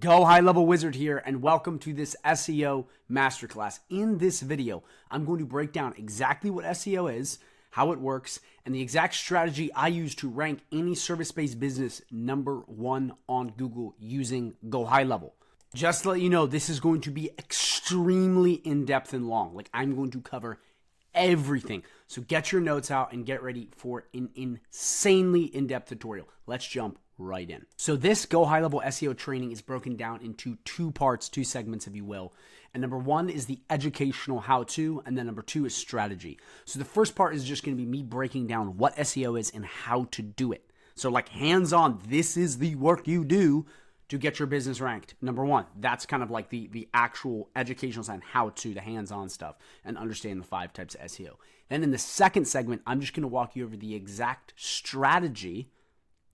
Go High Level Wizard here, and welcome to this SEO Masterclass. In this video, I'm going to break down exactly what SEO is, how it works, and the exact strategy I use to rank any service-based business #1 on Google using Go High Level. Just to let you know, this is going to be extremely in-depth and long. Like, I'm going to cover everything. So get your notes out and get ready for an insanely in-depth tutorial. Let's jump right in. So this Go High Level SEO training is broken down into two parts, two segments, if you will. And number one is the educational how-to, and then number two is strategy. So the first part is just going to be me breaking down what SEO is and how to do it. So like hands-on, this is the work you do to get your business ranked. Number one, that's kind of like the actual educational side, how-to, the hands-on stuff, and understanding the 5 types of SEO. Then in the second segment, I'm just going to walk you over the exact strategy.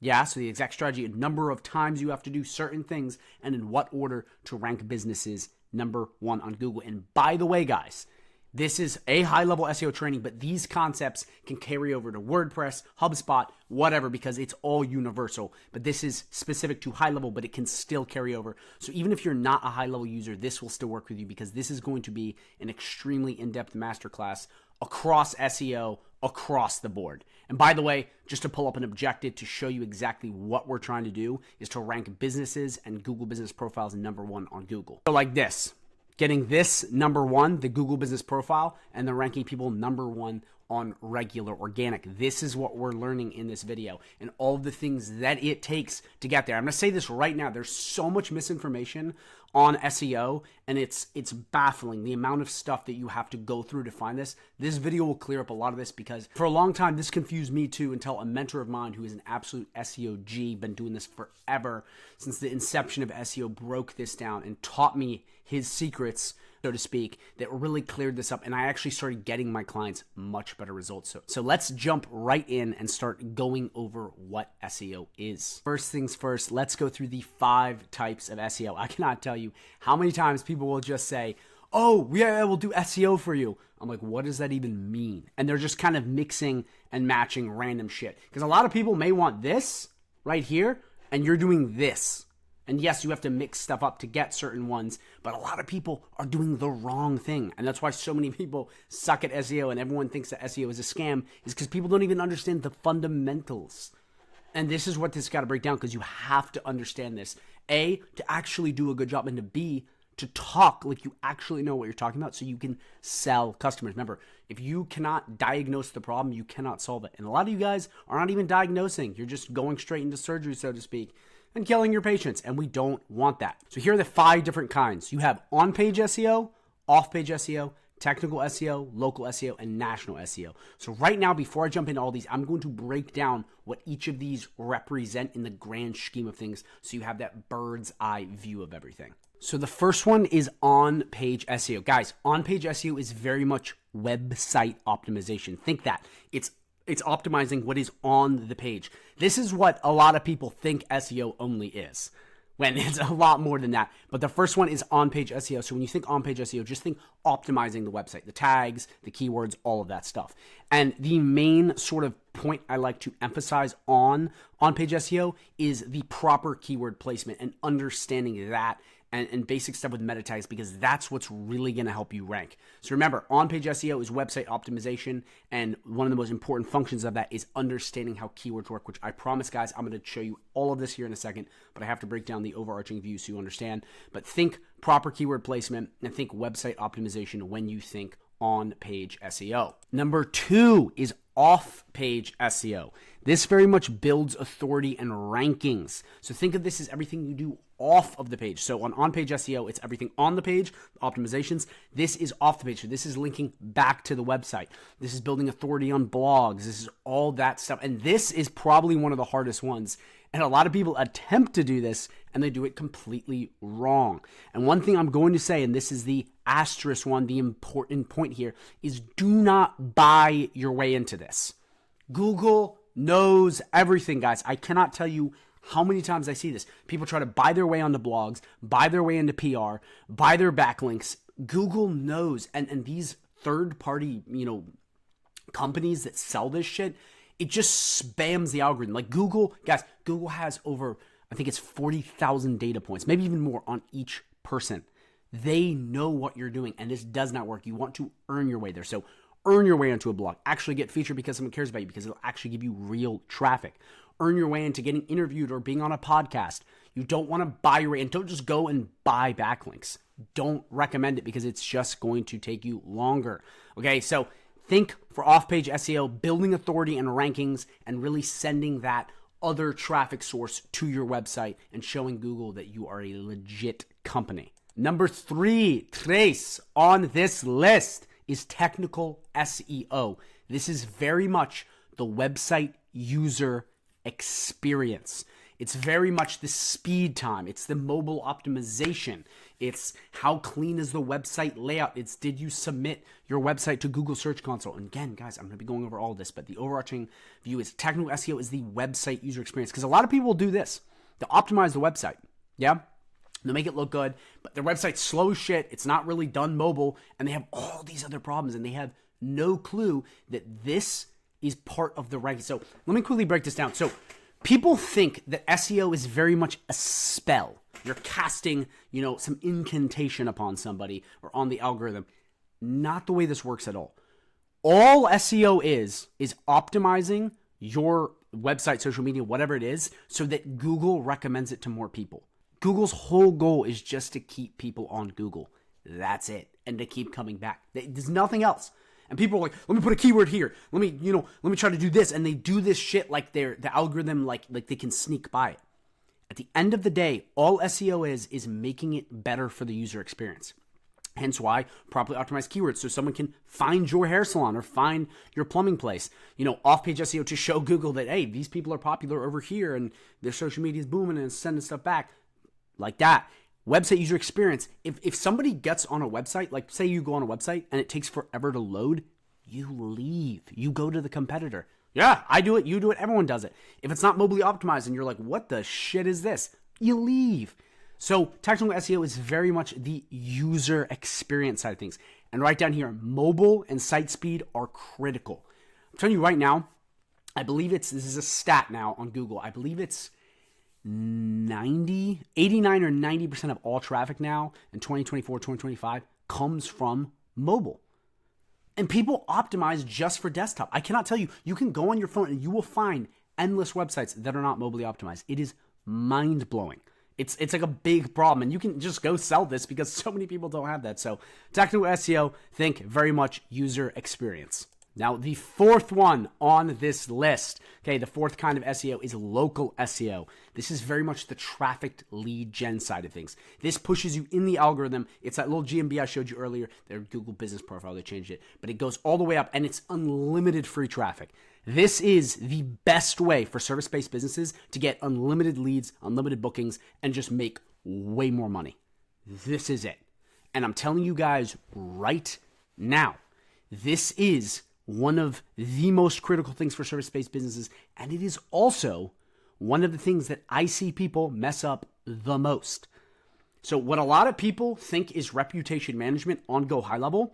Yeah, so the exact strategy, a number of times you have to do certain things, and in what order to rank businesses #1 on Google. And by the way, guys, this is a high-level SEO training, but these concepts can carry over to WordPress, HubSpot, whatever, because it's all universal. But this is specific to high-level, but it can still carry over. So even if you're not a high-level user, this will still work with you, because this is going to be an extremely in-depth masterclass across SEO, across the board. And by the way, just to pull up an objective to show you exactly what we're trying to do is to rank businesses and Google business profiles #1 on Google. So like this. Getting this #1, the Google business profile, and then ranking people #1 on regular organic. This is what we're learning in this video and all of the things that it takes to get there. I'm going to say this right now. There's so much misinformation on SEO, and it's baffling the amount of stuff that you have to go through to find this. This video will clear up a lot of this, because for a long time this confused me too, until a mentor of mine who is an absolute SEO G, been doing this forever since the inception of SEO, broke this down and taught me his secrets, so to speak, that really cleared this up, and I actually started getting my clients much better results. So let's jump right in and start going over what SEO is. First things first, let's go through the 5 types of SEO. I cannot tell you how many times people will just say, oh, yeah, we'll do SEO for you. I'm like, what does that even mean? And they're just kind of mixing and matching random shit. Because a lot of people may want this right here, and you're doing this. And yes, you have to mix stuff up to get certain ones, but a lot of people are doing the wrong thing. And that's why so many people suck at SEO and everyone thinks that SEO is a scam, is because people don't even understand the fundamentals. And this is what this got to break down, because you have to understand this. A, to actually do a good job, and to B, to talk like you actually know what you're talking about so you can sell customers. Remember, if you cannot diagnose the problem, you cannot solve it. And a lot of you guys are not even diagnosing. You're just going straight into surgery, so to speak, and killing your patients, and we don't want that. So here are the 5 different kinds. You have on-page SEO, off-page SEO, technical SEO, local SEO, and national SEO. So right now, before I jump into all these, I'm going to break down what each of these represent in the grand scheme of things, so you have that bird's eye view of everything. So the first one is on-page SEO. Guys, on-page SEO is very much website optimization. Think that. It's optimizing what is on the page. This is what a lot of people think SEO only is, when it's a lot more than that. But the first one is on-page SEO. So when you think on-page SEO, just think optimizing the website, the tags, the keywords, all of that stuff. And the main sort of point I like to emphasize on on-page SEO is the proper keyword placement and understanding that, and basic stuff with meta tags, because that's what's really going to help you rank. So remember, on-page SEO is website optimization, and one of the most important functions of that is understanding how keywords work, which I promise, guys, I'm going to show you all of this here in a second, but I have to break down the overarching view so you understand. But think proper keyword placement and think website optimization when you think on-page SEO. Number 2 is off-page SEO. This very much builds authority and rankings. So think of this as everything you do off of the page. So on-page SEO, it's everything on the page, optimizations. This is off the page. So this is linking back to the website. This is building authority on blogs. This is all that stuff. And this is probably one of the hardest ones. And a lot of people attempt to do this, and they do it completely wrong. And one thing I'm going to say, and this is the asterisk one, the important point here, is do not buy your way into this. Google knows everything, guys. I cannot tell you how many times I see this. People try to buy their way onto blogs, buy their way into PR, buy their backlinks. Google knows, and these third-party, companies that sell this shit, it just spams the algorithm. Like Google, guys, Google has over I think it's 40,000 data points, maybe even more on each person. They know what you're doing, and this does not work. You want to earn your way there. So earn your way into a blog. Actually get featured because someone cares about you, because it'll actually give you real traffic. Earn your way into getting interviewed or being on a podcast. You don't want to buy your way, and don't just go and buy backlinks. Don't recommend it because it's just going to take you longer. Okay, so think for off-page SEO, building authority and rankings, and really sending that other traffic source to your website and showing Google that you are a legit company. Number 3, tres on this list is technical SEO. This is very much the website user experience. It's very much the speed time. It's the mobile optimization. It's how clean is the website layout. It's did you submit your website to Google Search Console? And again, guys, I'm going to be going over all this, but the overarching view is technical SEO is the website user experience. Because a lot of people will do this. They'll optimize the website. Yeah? They'll make it look good, but their website's slow as shit. It's not really done mobile, and they have all these other problems, and they have no clue that this is part of the ranking. So let me quickly break this down. So people think that SEO is very much a spell. You're casting, some incantation upon somebody or on the algorithm. Not the way this works at all. All SEO is optimizing your website, social media, whatever it is, so that Google recommends it to more people. Google's whole goal is just to keep people on Google. That's it. And to keep coming back. There's nothing else. And people are like, let me put a keyword here. Let me try to do this. And they do this shit like the algorithm, like they can sneak by it. At the end of the day, all SEO is making it better for the user experience. Hence why properly optimized keywords, so someone can find your hair salon or find your plumbing place. Off-page SEO to show Google that, hey, these people are popular over here and their social media is booming and sending stuff back. Like that. Website user experience. If somebody gets on a website, like say you go on a website and it takes forever to load, you leave. You go to the competitor. Yeah, I do it. You do it. Everyone does it. If it's not mobily optimized and you're like, what the shit is this? You leave. So technical SEO is very much the user experience side of things. And right down here, mobile and site speed are critical. I'm telling you right now, I believe this is a stat now on Google. I believe it's 89 or 90% of all traffic now in 2024, 2025 comes from mobile. And people optimize just for desktop. I cannot tell you, you can go on your phone and you will find endless websites that are not mobily optimized. It is mind-blowing. It's like a big problem, and you can just go sell this because so many people don't have that. So technical SEO, think very much user experience. Now, the fourth one on this list, okay, the fourth kind of SEO is local SEO. This is very much the trafficked lead gen side of things. This pushes you in the algorithm. It's that little GMB I showed you earlier, their Google business profile, they changed it, but it goes all the way up and it's unlimited free traffic. This is the best way for service-based businesses to get unlimited leads, unlimited bookings, and just make way more money. This is it. And I'm telling you guys right now, this is one of the most critical things for service-based businesses, and it is also one of the things that I see people mess up the most. So what a lot of people think is reputation management on GoHighlevel,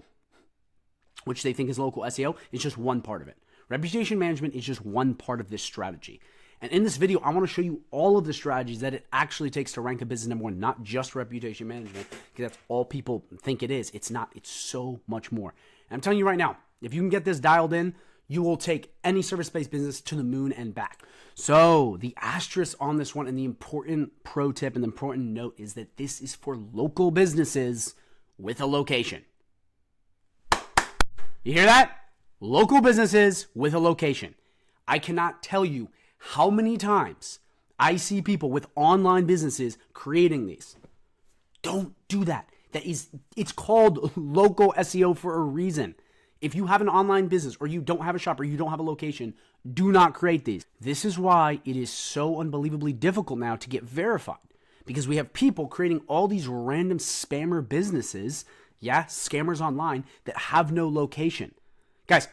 which they think is local SEO, is just one part of it. Reputation management is just one part of this strategy. And in this video, I want to show you all of the strategies that it actually takes to rank a business number one, not just reputation management, because that's all people think it is. It's not. It's so much more. And I'm telling you right now, if you can get this dialed in, you will take any service-based business to the moon and back. So the asterisk on this one and the important pro tip and the important note is that this is for local businesses with a location. You hear that? Local businesses with a location. I cannot tell you how many times I see people with online businesses creating these. Don't do that. It's called local SEO for a reason. If you have an online business or you don't have a shop or you don't have a location, do not create these. This is why it is so unbelievably difficult now to get verified, because we have people creating all these random spammer businesses, scammers online, that have no location. Guys,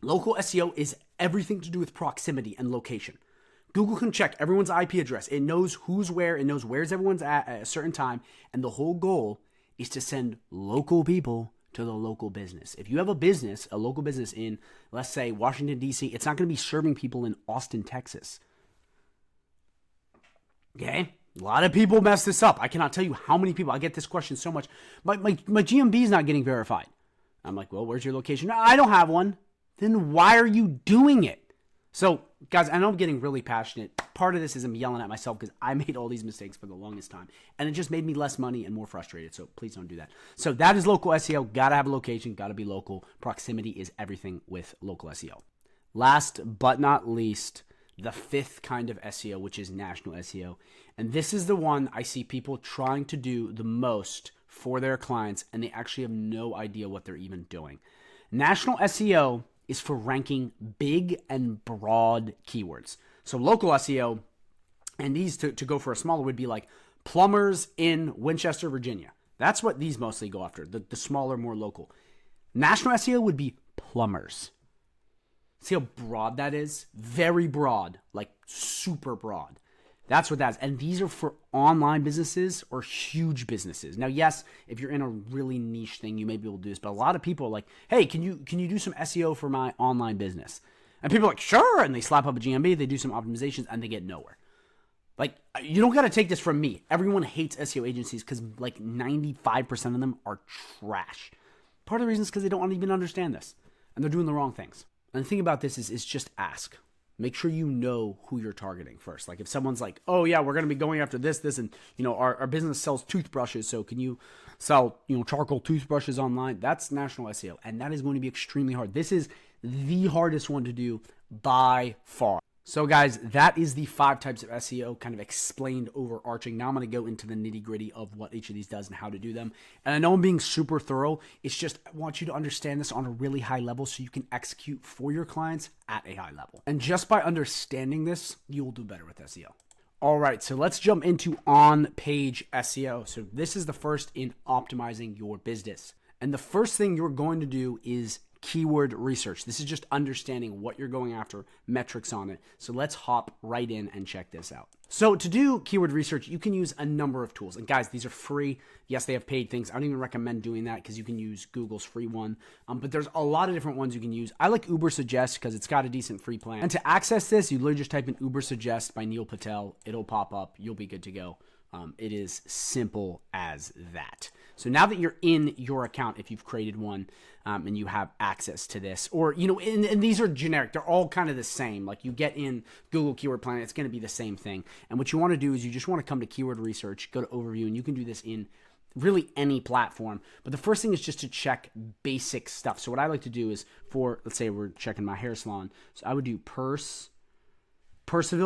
local SEO is everything to do with proximity and location. Google can check everyone's IP address. It knows who's where. It knows where's everyone's at a certain time. And the whole goal is to send local people to the local business. If you have a local business in, let's say, Washington, D.C., it's not going to be serving people in Austin, Texas. Okay? A lot of people mess this up. I cannot tell you how many people. I get this question so much. My GMB is not getting verified. I'm like, well, where's your location? No, I don't have one. Then why are you doing it? So, guys, I know I'm getting really passionate. Part of this is I'm yelling at myself because I made all these mistakes for the longest time. And it just made me less money and more frustrated. So please don't do that. So that is local SEO. Got to have a location. Got to be local. Proximity is everything with local SEO. Last but not least, the fifth kind of SEO, which is national SEO. And this is the one I see people trying to do the most for their clients, and they actually have no idea what they're even doing. National SEO is for ranking big and broad keywords. So local SEO, and these to go for a smaller would be like plumbers in Winchester, Virginia. That's what these mostly go after, the smaller, more local. National SEO would be plumbers. See how broad that is? Very broad, like super broad. That's what that is. And these are for online businesses or huge businesses. Now, yes, if you're in a really niche thing, you may be able to do this. But a lot of people are like, hey, can you do some SEO for my online business? And people are like, sure. And they slap up a GMB, they do some optimizations, and they get nowhere. Like, you don't got to take this from me. Everyone hates SEO agencies because like 95% of them are trash. Part of the reason is because they don't even understand this. And they're doing the wrong things. And the thing about this is just ask. Make sure you know who you're targeting first. Like if someone's like, oh yeah, we're going to be going after this, and our business sells toothbrushes. So can you sell, charcoal toothbrushes online? That's national SEO. And that is going to be extremely hard. This is the hardest one to do by far. So guys, that is the 5 types of SEO kind of explained overarching. Now I'm going to go into the nitty gritty of what each of these does and how to do them. And I know I'm being super thorough. It's just I want you to understand this on a really high level so you can execute for your clients at a high level. And just by understanding this, you will do better with SEO. All right, so let's jump into on-page SEO. So this is the first in optimizing your business. And the first thing you're going to do is keyword research. This is just understanding what you're going after, metrics on it. So let's hop right in and check this out. So to do keyword research, you can use a number of tools. And guys, these are free. Yes, they have paid things. I don't even recommend doing that because you can use Google's free one. But there's a lot of different ones you can use. I like Uber Suggest because it's got a decent free plan. And to access this, you literally just type in Uber Suggest by Neil Patel. It'll pop up. You'll be good to go. It is simple as that. So now that you're in your account, if you've created one and you have access to this, or, and these are generic, they're all kind of the same. Like you get in Google Keyword Planner, it's going to be the same thing. And what you want to do is you just want to come to keyword research, go to overview, and you can do this in really any platform. But the first thing is just to check basic stuff. So what I like to do is let's say we're checking my hair salon. So I would do Purcellville,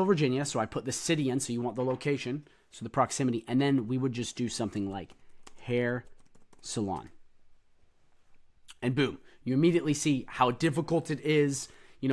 Virginia. So I put the city in, so you want the location. So the proximity, and then we would just do something like hair salon. And boom, you immediately see how difficult it is,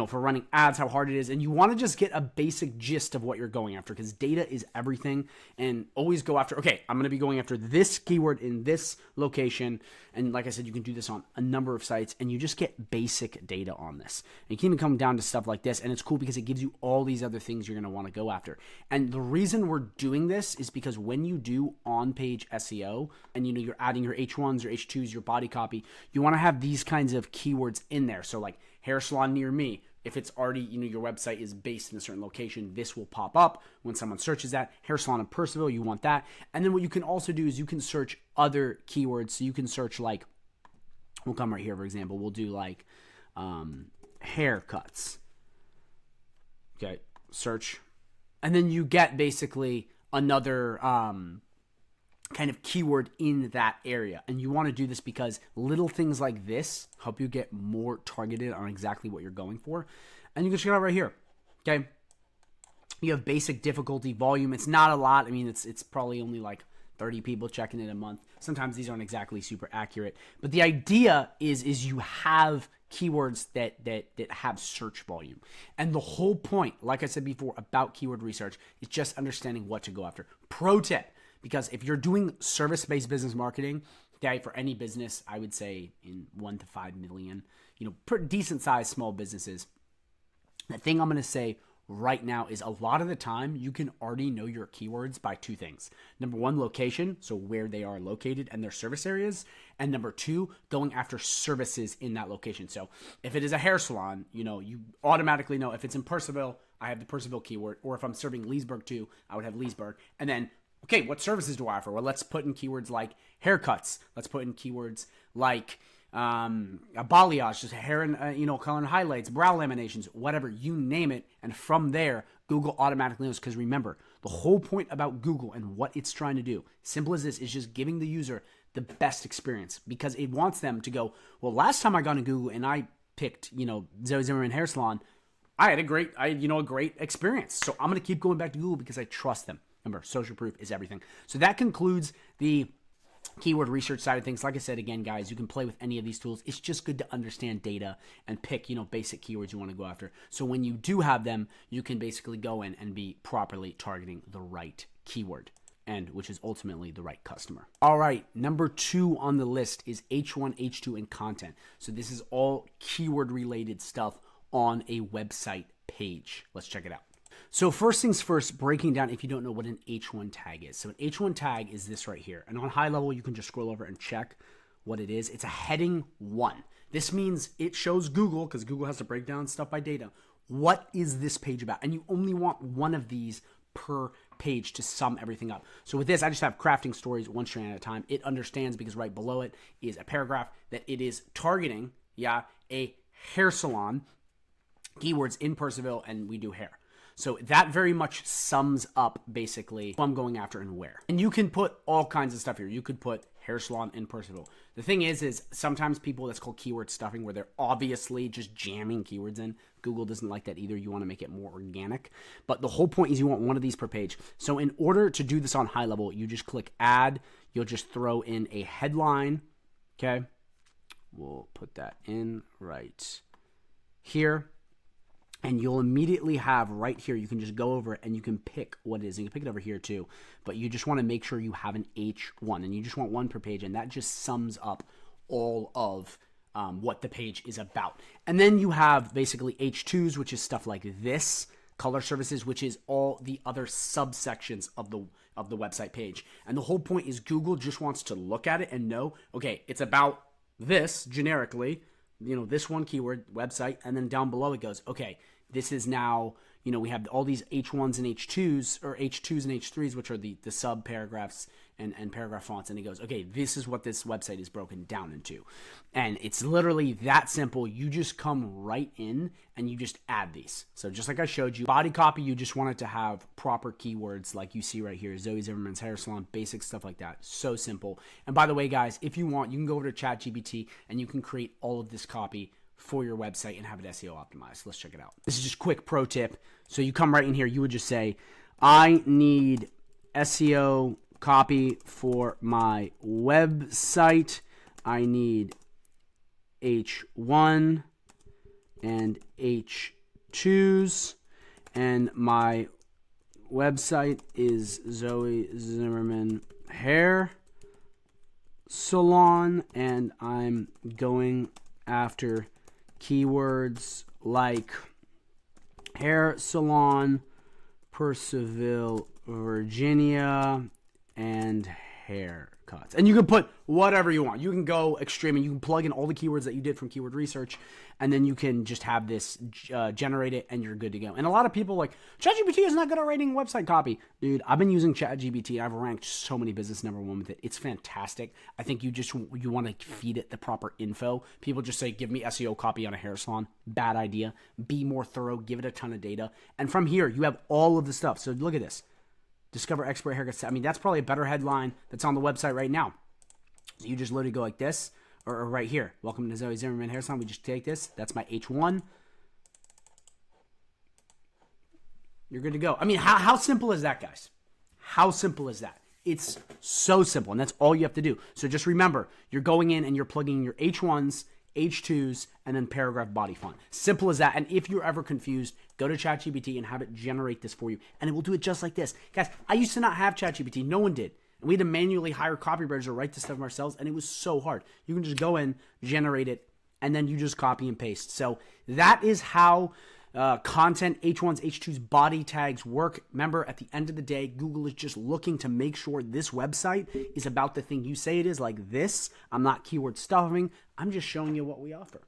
for running ads, how hard it is. And you want to just get a basic gist of what you're going after because data is everything. And always go after, okay, I'm going to be going after this keyword in this location. And like I said, you can do this on a number of sites and you just get basic data on this. And you can even come down to stuff like this. And it's cool because it gives you all these other things you're going to want to go after. And the reason we're doing this is because when you do on-page SEO and, you're adding your H1s, your H2s, your body copy, you want to have these kinds of keywords in there. So like hair salon near me. If it's already, your website is based in a certain location, this will pop up when someone searches that. Hair salon in Purcellville, you want that. And then what you can also do is you can search other keywords. So you can search like, we'll come right here, for example. We'll do like haircuts. Okay, search. And then you get basically another kind of keyword in that area. And you want to do this because little things like this help you get more targeted on exactly what you're going for. And you can check it out right here. Okay. You have basic difficulty volume. It's not a lot. I mean, it's probably only like 30 people checking it a month. Sometimes these aren't exactly super accurate, but the idea is you have keywords that have search volume. And the whole point, like I said before, about keyword research is just understanding what to go after. Pro tip. Because if you're doing service-based business marketing, okay, for any business, I would say in 1 to 5 million, pretty decent-sized small businesses, the thing I'm going to say right now is a lot of the time you can already know your keywords by 2 things. Number 1, location, so where they are located and their service areas. And number 2, going after services in that location. So if it is a hair salon, you automatically know if it's in Purcellville, I have the Purcellville keyword. Or if I'm serving Leesburg too, I would have Leesburg. And then, okay, what services do I offer? Well, let's put in keywords like haircuts. Let's put in keywords like a balayage, just hair and color and highlights, brow laminations, whatever, you name it. And from there, Google automatically knows. Because remember, the whole point about Google and what it's trying to do, simple as this, is just giving the user the best experience, because it wants them to go, well, last time I got in Google and I picked, Zoe Zimmerman Hair Salon, I had a great experience. So I'm going to keep going back to Google because I trust them. Remember, social proof is everything. So that concludes the keyword research side of things. Like I said, again, guys, you can play with any of these tools. It's just good to understand data and pick, basic keywords you want to go after. So when you do have them, you can basically go in and be properly targeting the right keyword, and which is ultimately the right customer. All right, number 2 on the list is H1, H2, and content. So this is all keyword related stuff on a website page. Let's check it out. So first things first, breaking down if you don't know what an H1 tag is. So an H1 tag is this right here. And on high level, you can just scroll over and check what it is. It's a heading 1. This means it shows Google, because Google has to break down stuff by data, what is this page about? And you only want one of these per page to sum everything up. So with this, I just have crafting stories one strand at a time. It understands because right below it is a paragraph that it is targeting, a hair salon, keywords in Purcellville, and we do hair. So that very much sums up basically what I'm going after and where. And you can put all kinds of stuff here. You could put hair salon in Purcellville. The thing is sometimes people, that's called keyword stuffing, where they're obviously just jamming keywords in. Google doesn't like that either. You want to make it more organic. But the whole point is you want one of these per page. So in order to do this on high level, you just click add. You'll just throw in a headline. Okay. We'll put that in right here. And you'll immediately have right here, you can just go over it and you can pick what it is. And you can pick it over here too. But you just want to make sure you have an H1. And you just want one per page. And that just sums up all of what the page is about. And then you have basically H2s, which is stuff like this. Color services, which is all the other subsections of the website page. And the whole point is Google just wants to look at it and know, okay, it's about this generically, this one keyword, website, and then down below it goes, okay, this is now, we have all these H1s and H2s, or H2s and H3s, which are the sub paragraphs and paragraph fonts, and it goes, okay, this is what this website is broken down into. And it's literally that simple. You just come right in and you just add these. So just like I showed you, body copy, you just want it to have proper keywords like you see right here, Zoe Zimmerman's Hair Salon, basic stuff like that. So simple. And by the way, guys, if you want, you can go over to ChatGPT and you can create all of this copy for your website and have it SEO optimized. Let's check it out. This is just quick pro tip. So you come right in here, you would just say, I need SEO copy for my website. I need H1 and H2s, and my website is Zoe Zimmerman Hair Salon, and I'm going after keywords like hair salon, Purcellville, Virginia, and haircuts. And you can put whatever you want. You can go extreme and you can plug in all the keywords that you did from keyword research, and then you can just have this generate it and you're good to go. And a lot of people like, ChatGPT is not good at writing website copy. Dude, I've been using ChatGPT. I've ranked so many business #1 with it. It's fantastic. I think you want to feed it the proper info. People just say, give me SEO copy on a hair salon. Bad idea. Be more thorough. Give it a ton of data. And from here, you have all of the stuff. So look at this. Discover expert haircuts. I mean, that's probably a better headline that's on the website right now. So you just literally go like this, or right here. Welcome to Zoe Zimmerman Hair Salon. We just take this. That's my H1. You're good to go. I mean, how simple is that, guys? How simple is that? It's so simple, and that's all you have to do. So just remember, you're going in and you're plugging in your H1s, H2s, and then paragraph body font. Simple as that. And if you're ever confused, go to ChatGPT and have it generate this for you. And it will do it just like this. Guys, I used to not have ChatGPT. No one did. And we had to manually hire copywriters to write this stuff ourselves, and it was so hard. You can just go in, generate it, and then you just copy and paste. So that is how content, H1s, H2s, body tags work. Remember, at the end of the day, Google is just looking to make sure this website is about the thing you say it is, like this. I'm not keyword stuffing. I'm just showing you what we offer.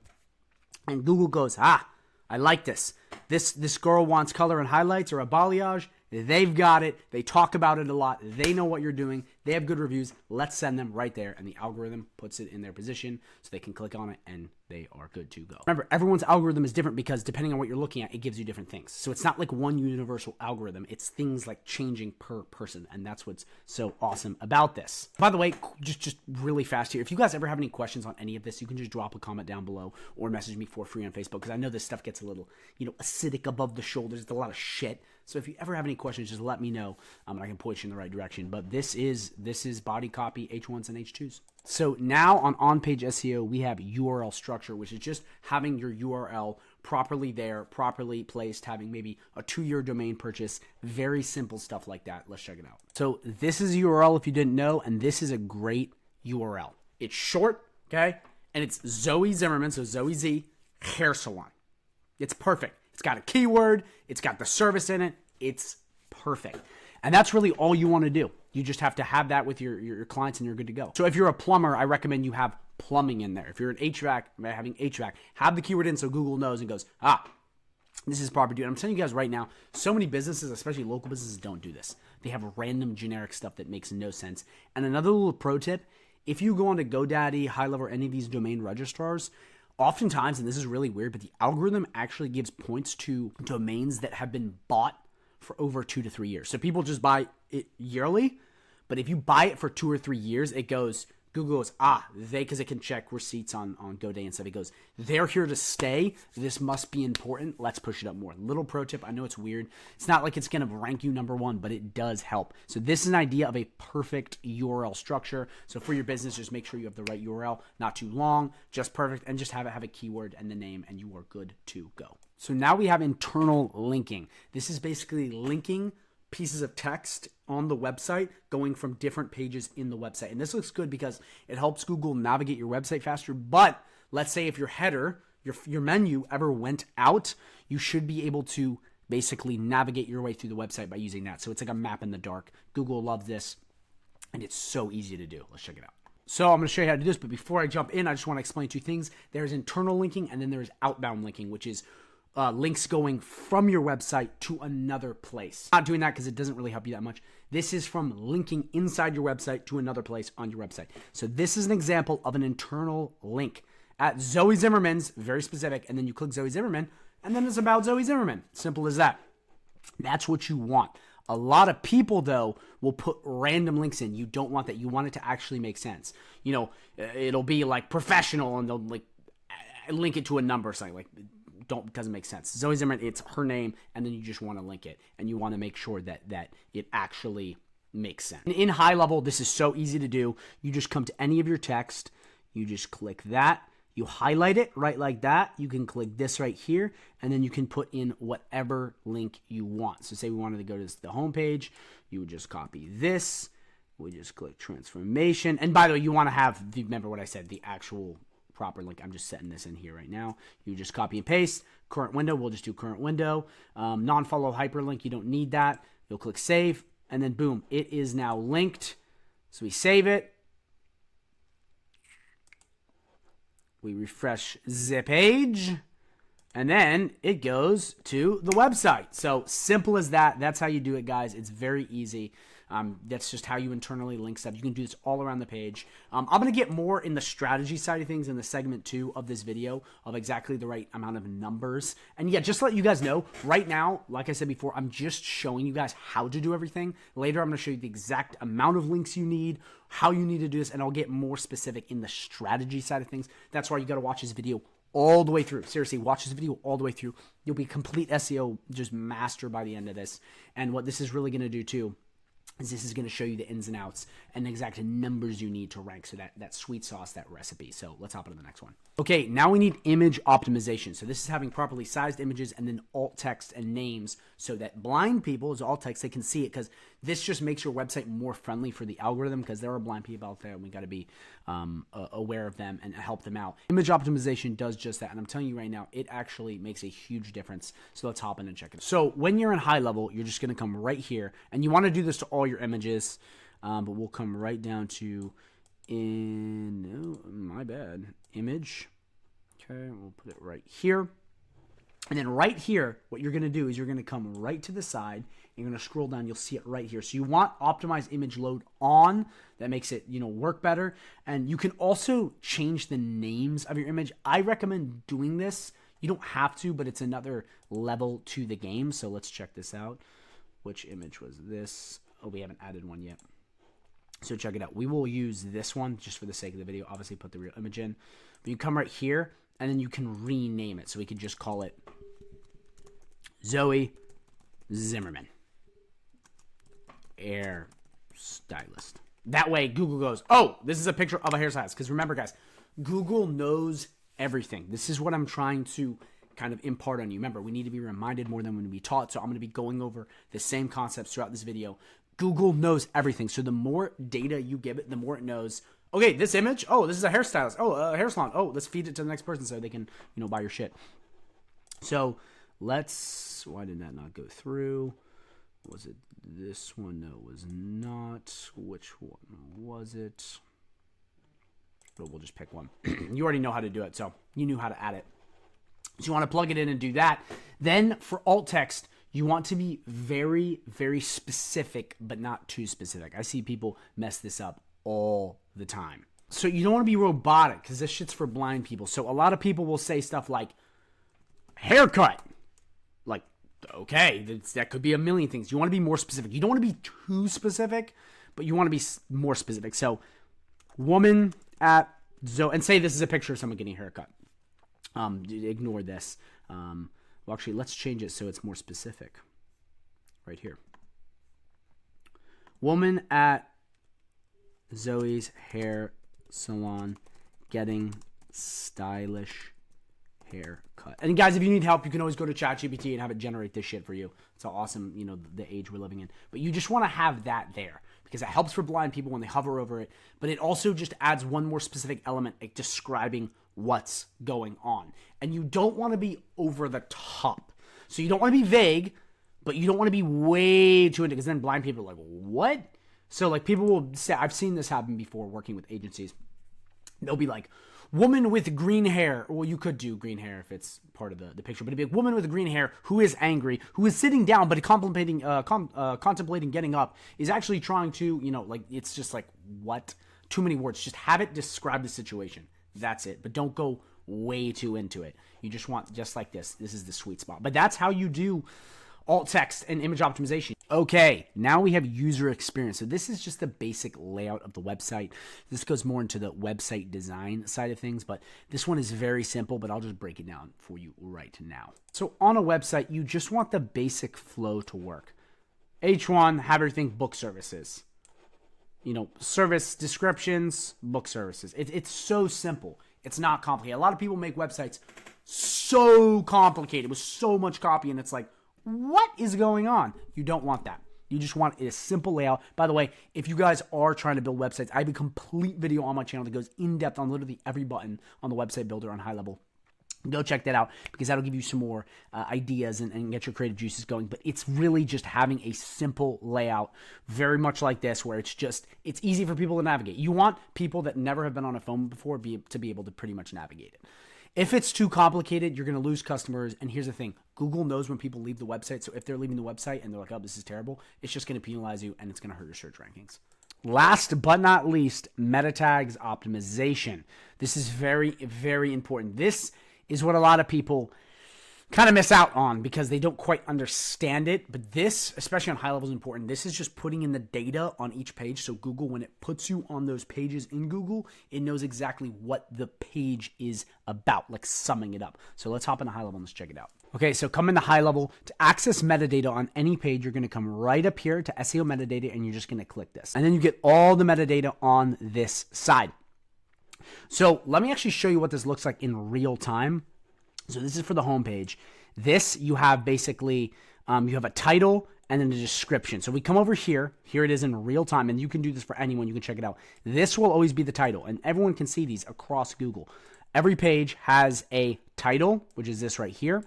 And Google goes, I like this. This girl wants color and highlights or a balayage. They've got it. They talk about it a lot. They know what you're doing. They have good reviews. Let's send them right there. And the algorithm puts it in their position so they can click on it and they are good to go. Remember, everyone's algorithm is different because depending on what you're looking at, it gives you different things. So it's not like one universal algorithm. It's things like changing per person. And that's what's so awesome about this. By the way, just really fast here. If you guys ever have any questions on any of this, you can just drop a comment down below or message me for free on Facebook because I know this stuff gets a little, acidic above the shoulders. It's a lot of shit. So if you ever have any questions, just let me know, and I can point you in the right direction. But this is body copy H1s and H2s. So now on page SEO, we have URL structure, which is just having your URL properly there, properly placed, having maybe a 2-year domain purchase, very simple stuff like that. Let's check it out. So this is a URL if you didn't know, and this is a great URL. It's short, okay, and it's Zoe Zimmerman, so Zoe Z Hair Salon. It's perfect. It's got a keyword. It's got the service in it. It's perfect. And that's really all you want to do. You just have to have that with your clients and you're good to go. So if you're a plumber, I recommend you have plumbing in there. If you're an HVAC, having HVAC, have the keyword in so Google knows and goes, this is proper. Dude, I'm telling you guys right now, so many businesses, especially local businesses, don't do this. They have random generic stuff that makes no sense. And another little pro tip, if you go on to GoDaddy, HighLevel, or any of these domain registrars, oftentimes, and this is really weird, but the algorithm actually gives points to domains that have been bought for over 2 to 3 years. So people just buy it yearly, but if you buy it for 2 or 3 years, it goes, Google goes, because it can check receipts on GoDaddy and stuff. It goes, they're here to stay. This must be important. Let's push it up more. Little pro tip. I know it's weird. It's not like it's going to rank you #1, but it does help. So this is an idea of a perfect URL structure. So for your business, just make sure you have the right URL, not too long, just perfect, and just have it have a keyword and the name, and you are good to go. So now we have internal linking. This is basically linking pieces of text on the website going from different pages in the website. And this looks good because it helps Google navigate your website faster. But let's say if your header, your menu ever went out, you should be able to basically navigate your way through the website by using that. So it's like a map in the dark. Google loves this, and it's so easy to do. Let's check it out. So I'm going to show you how to do this, but before I jump in, I just want to explain 2 things. There's internal linking, and then there's outbound linking, which is links going from your website to another place. Not doing that because it doesn't really help you that much. This is from linking inside your website to another place on your website. So this is an example of an internal link at Zoe Zimmerman's, very specific, and then you click Zoe Zimmerman, and then it's about Zoe Zimmerman. Simple as that. That's what you want. A lot of people, though, will put random links in. You don't want that. You want it to actually make sense. It'll be like professional, and they'll like link it to a number or something like doesn't make sense. Zoe Zimmerman, it's her name, and then you just want to link it, and you want to make sure that it actually makes sense. In HighLevel, this is so easy to do. You just come to any of your text, you just click that, you highlight it right like that. You can click this right here, and then you can put in whatever link you want. So say we wanted to go to the home page, you would just copy this. We just click transformation. And by the way, you want to have, remember what I said, the actual proper link. I'm just setting this in here right now. You just copy and paste. Current window, we'll just do current window. Non-follow hyperlink, you don't need that. You'll click save, and then boom, it is now linked. So we save it. We refresh the page, and then it goes to the website. So simple as that. That's how you do it, guys. It's very easy. That's just how you internally link stuff. You can do this all around the page. I'm going to get more in the strategy side of things in the segment 2 of this video of exactly the right amount of numbers. And yeah, just to let you guys know, right now, like I said before, I'm just showing you guys how to do everything. Later, I'm going to show you the exact amount of links you need, how you need to do this, and I'll get more specific in the strategy side of things. That's why you got to watch this video all the way through. Seriously, watch this video all the way through. You'll be a complete SEO just master by the end of this. And what this is really going to do too is this is going to show you the ins and outs and the exact numbers you need to rank. So that sweet sauce, that recipe. So let's hop into the next one. Okay, now we need image optimization. So this is having properly sized images and then alt text and names so that blind people, as alt text, they can see it, because this just makes your website more friendly for the algorithm, because there are blind people out there and we got to be aware of them and help them out. Image optimization does just that. And I'm telling you right now, it actually makes a huge difference. So let's hop in and check it out. So when you're in HighLevel, you're just going to come right here, and you want to do this to all your images, but we'll come right down to image. Okay, we'll put it right here. And then right here, what you're going to do is you're going to come right to the side. You're going to scroll down. You'll see it right here. So you want optimized image load on. That makes it, work better. And you can also change the names of your image. I recommend doing this. You don't have to, but it's another level to the game. So let's check this out. Which image was this? Oh, we haven't added one yet. So check it out. We will use this one just for the sake of the video. Obviously, put the real image in. But you come right here, and then you can rename it. So we could just call it Zoe Zimmerman, hair stylist. That way, Google goes, oh, this is a picture of a hairstylist. Because remember, guys, Google knows everything. This is what I'm trying to kind of impart on you. Remember, we need to be reminded more than we need to be taught. So I'm going to be going over the same concepts throughout this video. Google knows everything. So the more data you give it, the more it knows, okay, this image, oh, this is a hairstylist. Oh, a hair salon. Oh, let's feed it to the next person so they can, buy your shit. So why did that not go through? Was it this one? No, it was not. Which one was it? But we'll just pick one. You already know how to do it, so you knew how to add it. So you want to plug it in and do that. Then for alt text, you want to be very, very specific, but not too specific. I see people mess this up all the time. So you don't want to be robotic because this shit's for blind people. So a lot of people will say stuff like haircut. Like, okay, that could be a million things. You want to be more specific. You don't want to be too specific, but you want to be more specific. So woman at Zoe, and say this is a picture of someone getting a haircut. Ignore this. Well, actually, let's change it so it's more specific. Right here. Woman at Zoe's hair salon getting stylish haircut. And guys, if you need help, you can always go to ChatGPT and have it generate this shit for you. It's how awesome, the age we're living in. But you just want to have that there because it helps for blind people when they hover over it. But it also just adds one more specific element, like describing what's going on. And you don't want to be over the top. So you don't want to be vague, but you don't want to be way too into it because then blind people are like, what? So like people will say, I've seen this happen before working with agencies. They'll be like, woman with green hair. Well, you could do green hair if it's part of the picture, but it'd be a woman with green hair who is angry, who is sitting down, but contemplating getting up, is actually trying to, it's just like, what? Too many words. Just have it describe the situation. That's it. But don't go way too into it. You just want, just like this. This is the sweet spot. But that's how you do alt text and image optimization. Okay, now we have user experience. So this is just the basic layout of the website. This goes more into the website design side of things, but this one is very simple, but I'll just break it down for you right now. So on a website, you just want the basic flow to work. H1, have everything book services. Service descriptions, book services. It's so simple. It's not complicated. A lot of people make websites so complicated with so much copy, and it's like, what is going on? You don't want that. You just want a simple layout. By the way, if you guys are trying to build websites, I have a complete video on my channel that goes in depth on literally every button on the website builder on High Level. Go check that out because that'll give you some more ideas and get your creative juices going. But it's really just having a simple layout, very much like this, where it's easy for people to navigate. You want people that never have been on a phone before to be able to pretty much navigate it. If it's too complicated, you're going to lose customers. And here's the thing. Google knows when people leave the website. So if they're leaving the website and they're like, oh, this is terrible, it's just going to penalize you and it's going to hurt your search rankings. Last but not least, meta tags optimization. This is very, very important. This is what a lot of people kind of miss out on because they don't quite understand it. But this, especially on high level, is important. This is just putting in the data on each page. So Google, when it puts you on those pages in Google, it knows exactly what the page is about, like summing it up. So let's hop into high level and let's check it out. Okay, so come into high level. To access metadata on any page, you're going to come right up here to SEO metadata, and you're just going to click this. And then you get all the metadata on this side. So let me actually show you what this looks like in real time. So this is for the home page. This, you have basically, you have a title and then a description. So we come over here. Here it is in real time, and you can do this for anyone. You can check it out. This will always be the title, and everyone can see these across Google. Every page has a title, which is this right here,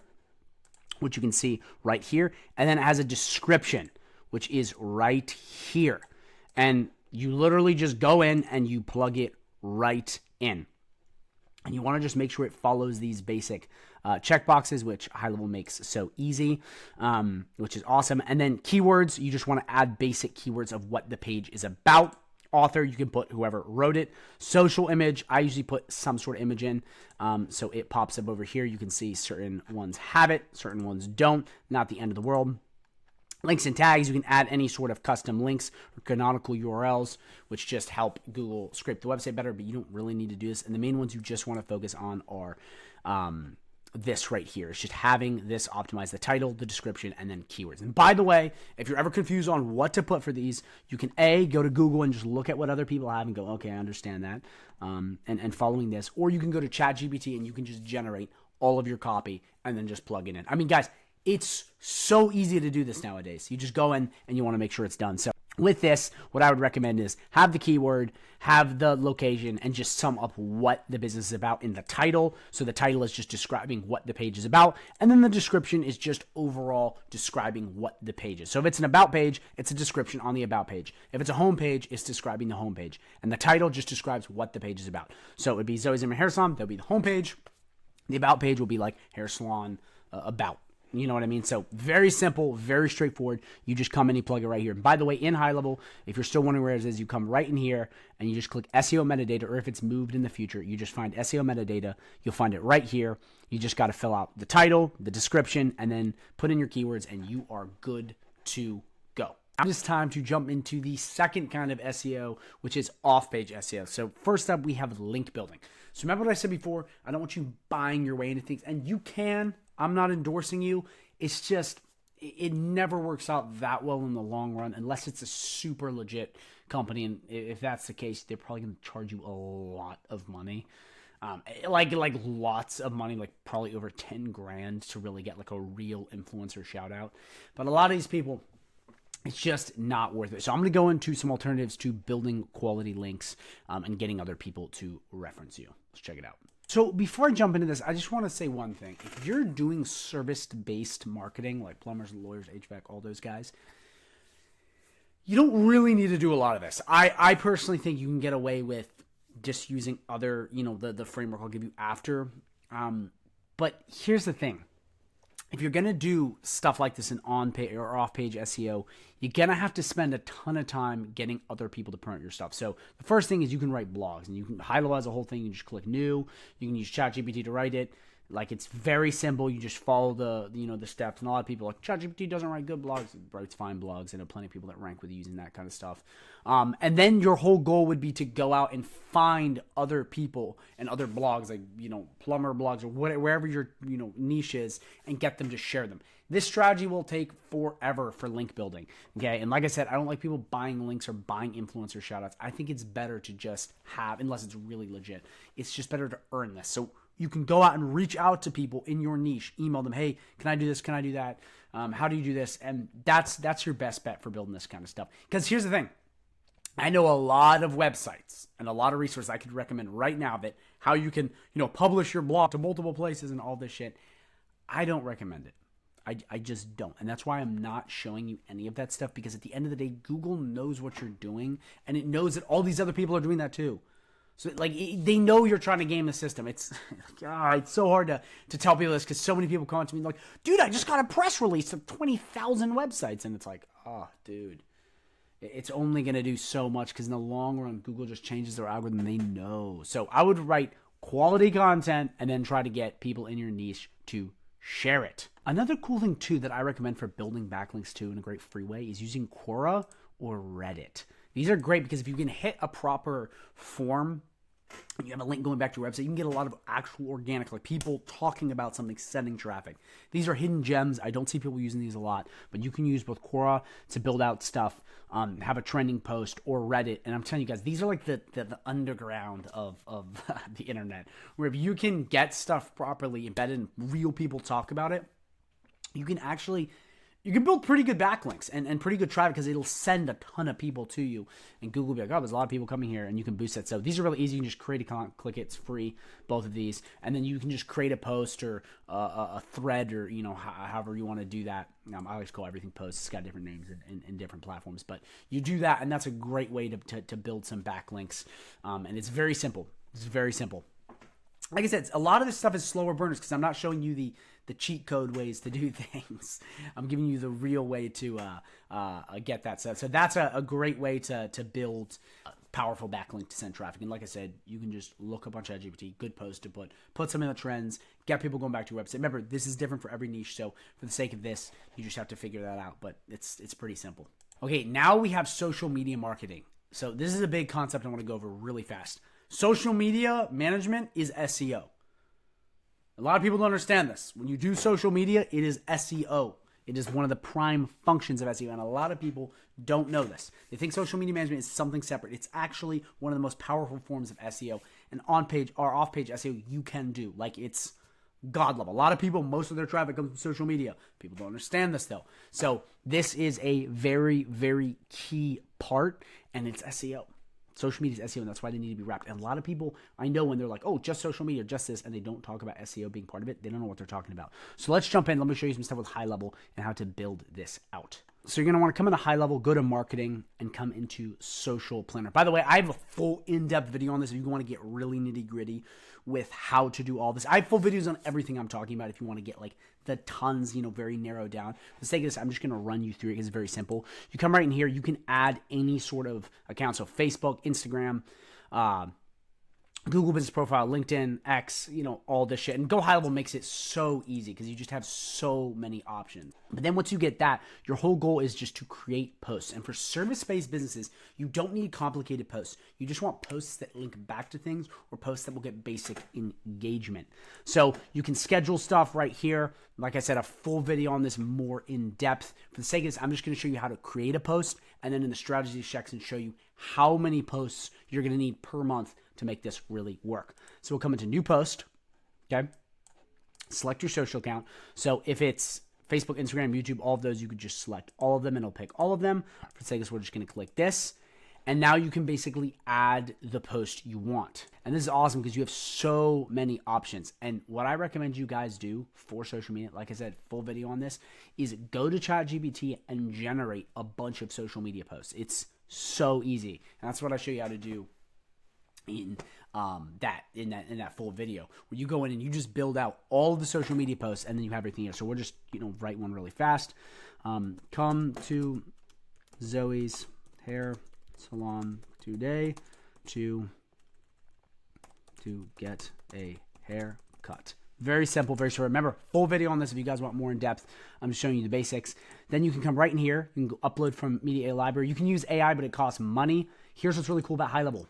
which you can see right here, and then it has a description, which is right here. And you literally just go in and you plug it right in. And you want to just make sure it follows these basic checkboxes, which High Level makes so easy, which is awesome. And then keywords, you just want to add basic keywords of what the page is about. Author, you can put whoever wrote it. Social image, I usually put some sort of image in, so it pops up over here. You can see certain ones have it, certain ones don't. Not the end of the world. Links and tags, you can add any sort of custom links or canonical URLs, which just help Google scrape the website better, but you don't really need to do this. And the main ones you just want to focus on are this right here. It's just having this optimize the title, the description, and then keywords. And by the way, if you're ever confused on what to put for these, you can go to Google and just look at what other people have and go, okay, I understand that, and following this. Or you can go to ChatGPT and you can just generate all of your copy and then just plug it in. I mean, guys, it's so easy to do this nowadays. You just go in and you want to make sure it's done. So with this, what I would recommend is have the keyword, have the location, and just sum up what the business is about in the title. So the title is just describing what the page is about, and then the description is just overall describing what the page is. So if it's an about page, it's a description on the about page. If it's a home page, it's describing the home page. And the title just describes what the page is about. So it would be Zoe Zimmerman Hair Salon, that would be the home page. The about page will be like hair salon about. You know what I mean? So very simple, very straightforward. You just come in, you plug it right here. And by the way, in High Level, if you're still wondering where it is, you come right in here and you just click SEO metadata, or if it's moved in the future, you just find SEO metadata. You'll find it right here. You just got to fill out the title, the description, and then put in your keywords, and you are good to go. Now it's time to jump into the second kind of SEO, which is off-page SEO. So first up, we have link building. So remember what I said before? I don't want you buying your way into things, and you can. I'm not endorsing you. It's just, it never works out that well in the long run unless it's a super legit company. And if that's the case, they're probably going to charge you a lot of money. Like lots of money, like probably over 10 grand to really get like a real influencer shout out. But a lot of these people, it's just not worth it. So I'm going to go into some alternatives to building quality links and getting other people to reference you. Let's check it out. So before I jump into this, I just want to say one thing. If you're doing service-based marketing, like plumbers, lawyers, HVAC, all those guys, you don't really need to do a lot of this. I personally think you can get away with just using other, the framework I'll give you after. But here's the thing. If you're going to do stuff like this in on-page or off-page SEO, you're going to have to spend a ton of time getting other people to promote your stuff. So the first thing is you can write blogs, and you can High Level as a whole thing. You just click new. You can use ChatGPT to write it. Like, it's very simple. You just follow the steps. And a lot of people are like, ChatGPT doesn't write good blogs. It writes fine blogs, and there are plenty of people that rank with using that kind of stuff. And then your whole goal would be to go out and find other people and other blogs, like, plumber blogs or wherever your, niche is, and get them to share them. This strategy will take forever for link building. Okay. And like I said, I don't like people buying links or buying influencer shoutouts. I think it's better to just have, unless it's really legit, it's just better to earn this. So you can go out and reach out to people in your niche, email them, hey, can I do this? Can I do that? How do you do this? And that's your best bet for building this kind of stuff. Because here's the thing. I know a lot of websites and a lot of resources I could recommend right now that how you can, publish your blog to multiple places and all this shit. I don't recommend it. I just don't. And that's why I'm not showing you any of that stuff, because at the end of the day, Google knows what you're doing, and it knows that all these other people are doing that too. So, they know you're trying to game the system. It's so hard to tell people this, because so many people come to me like, dude, I just got a press release of 20,000 websites. And it's like, oh, dude, it's only going to do so much, because in the long run, Google just changes their algorithm. They know. So I would write quality content and then try to get people in your niche to share it. Another cool thing, too, that I recommend for building backlinks to in a great free way is using Quora or Reddit. These are great because if you can hit a proper form, you have a link going back to your website, you can get a lot of actual organic, like people talking about something, sending traffic. These are hidden gems. I don't see people using these a lot, but you can use both Quora to build out stuff, have a trending post, or Reddit. And I'm telling you guys, these are like the underground of the internet, where if you can get stuff properly embedded and real people talk about it, you can build pretty good backlinks and pretty good traffic, because it'll send a ton of people to you. And Google will be like, oh, there's a lot of people coming here, and you can boost that. So these are really easy. You can just create account, click it. It's free, both of these. And then you can just create a post or a thread, or, however you want to do that. I always call everything posts. It's got different names in different platforms. But you do that, and that's a great way to build some backlinks. And it's very simple. It's very simple. like I said, a lot of this stuff is slower burners because I'm not showing you the cheat code ways to do things. I'm giving you the real way to get that stuff. So that's a great way to build a powerful backlink to send traffic. And like I said, you can just look up on ChatGPT, good post to put some in the trends, get people going back to your website. Remember, this is different for every niche. So for the sake of this, you just have to figure that out. But it's pretty simple. Okay, now we have social media marketing. So this is a big concept I want to go over really fast. Social media management is SEO. A lot of people don't understand this. When you do social media, it is SEO. It is one of the prime functions of SEO, and a lot of people don't know this. They think social media management is something separate. It's actually one of the most powerful forms of SEO, and on-page or off-page SEO you can do. Like, it's God level. A lot of people, most of their traffic comes from social media. People don't understand this, though. So this is a very, very key part, and it's SEO. Social media is SEO, and that's why they need to be wrapped. And a lot of people, I know when they're like, oh, just social media, just this, and they don't talk about SEO being part of it, they don't know what they're talking about. So let's jump in. Let me show you some stuff with high level and how to build this out. So you're going to want to come into high level, go to marketing, and come into social planner. By the way, I have a full in-depth video on this if you want to get really nitty-gritty with how to do all this. I have full videos on everything I'm talking about if you want to get like the tons, very narrowed down. For the sake of this, I'm just going to run you through it because it's very simple. You come right in here. You can add any sort of account. So Facebook, Instagram, Google Business Profile, LinkedIn, X, all this shit. And GoHighlevel makes it so easy because you just have so many options. But then once you get that, your whole goal is just to create posts. And for service-based businesses, you don't need complicated posts. You just want posts that link back to things or posts that will get basic engagement. So you can schedule stuff right here. Like I said, a full video on this more in depth. For the sake of this, I'm just going to show you how to create a post. And then in the strategy section, show you how many posts you're going to need per month to make this really work. So we'll come into new post, okay? Select your social account. So if it's Facebook, Instagram, YouTube, all of those, you could just select all of them and it'll pick all of them. For the sake of this, we're just gonna click this. And now you can basically add the post you want. And this is awesome because you have so many options. And what I recommend you guys do for social media, like I said, full video on this, is go to ChatGPT and generate a bunch of social media posts. It's so easy. And that's what I show you how to do in that full video, where you go in and you just build out all of the social media posts and then you have everything here. So we're just write one really fast. Come to Zoe's hair salon today to get a haircut. Very simple, very short. Remember, full video on this if you guys want more in depth. I'm just showing you the basics. Then you can come right in here. You can go upload from Media Library. You can use AI, but it costs money. Here's what's really cool about high level.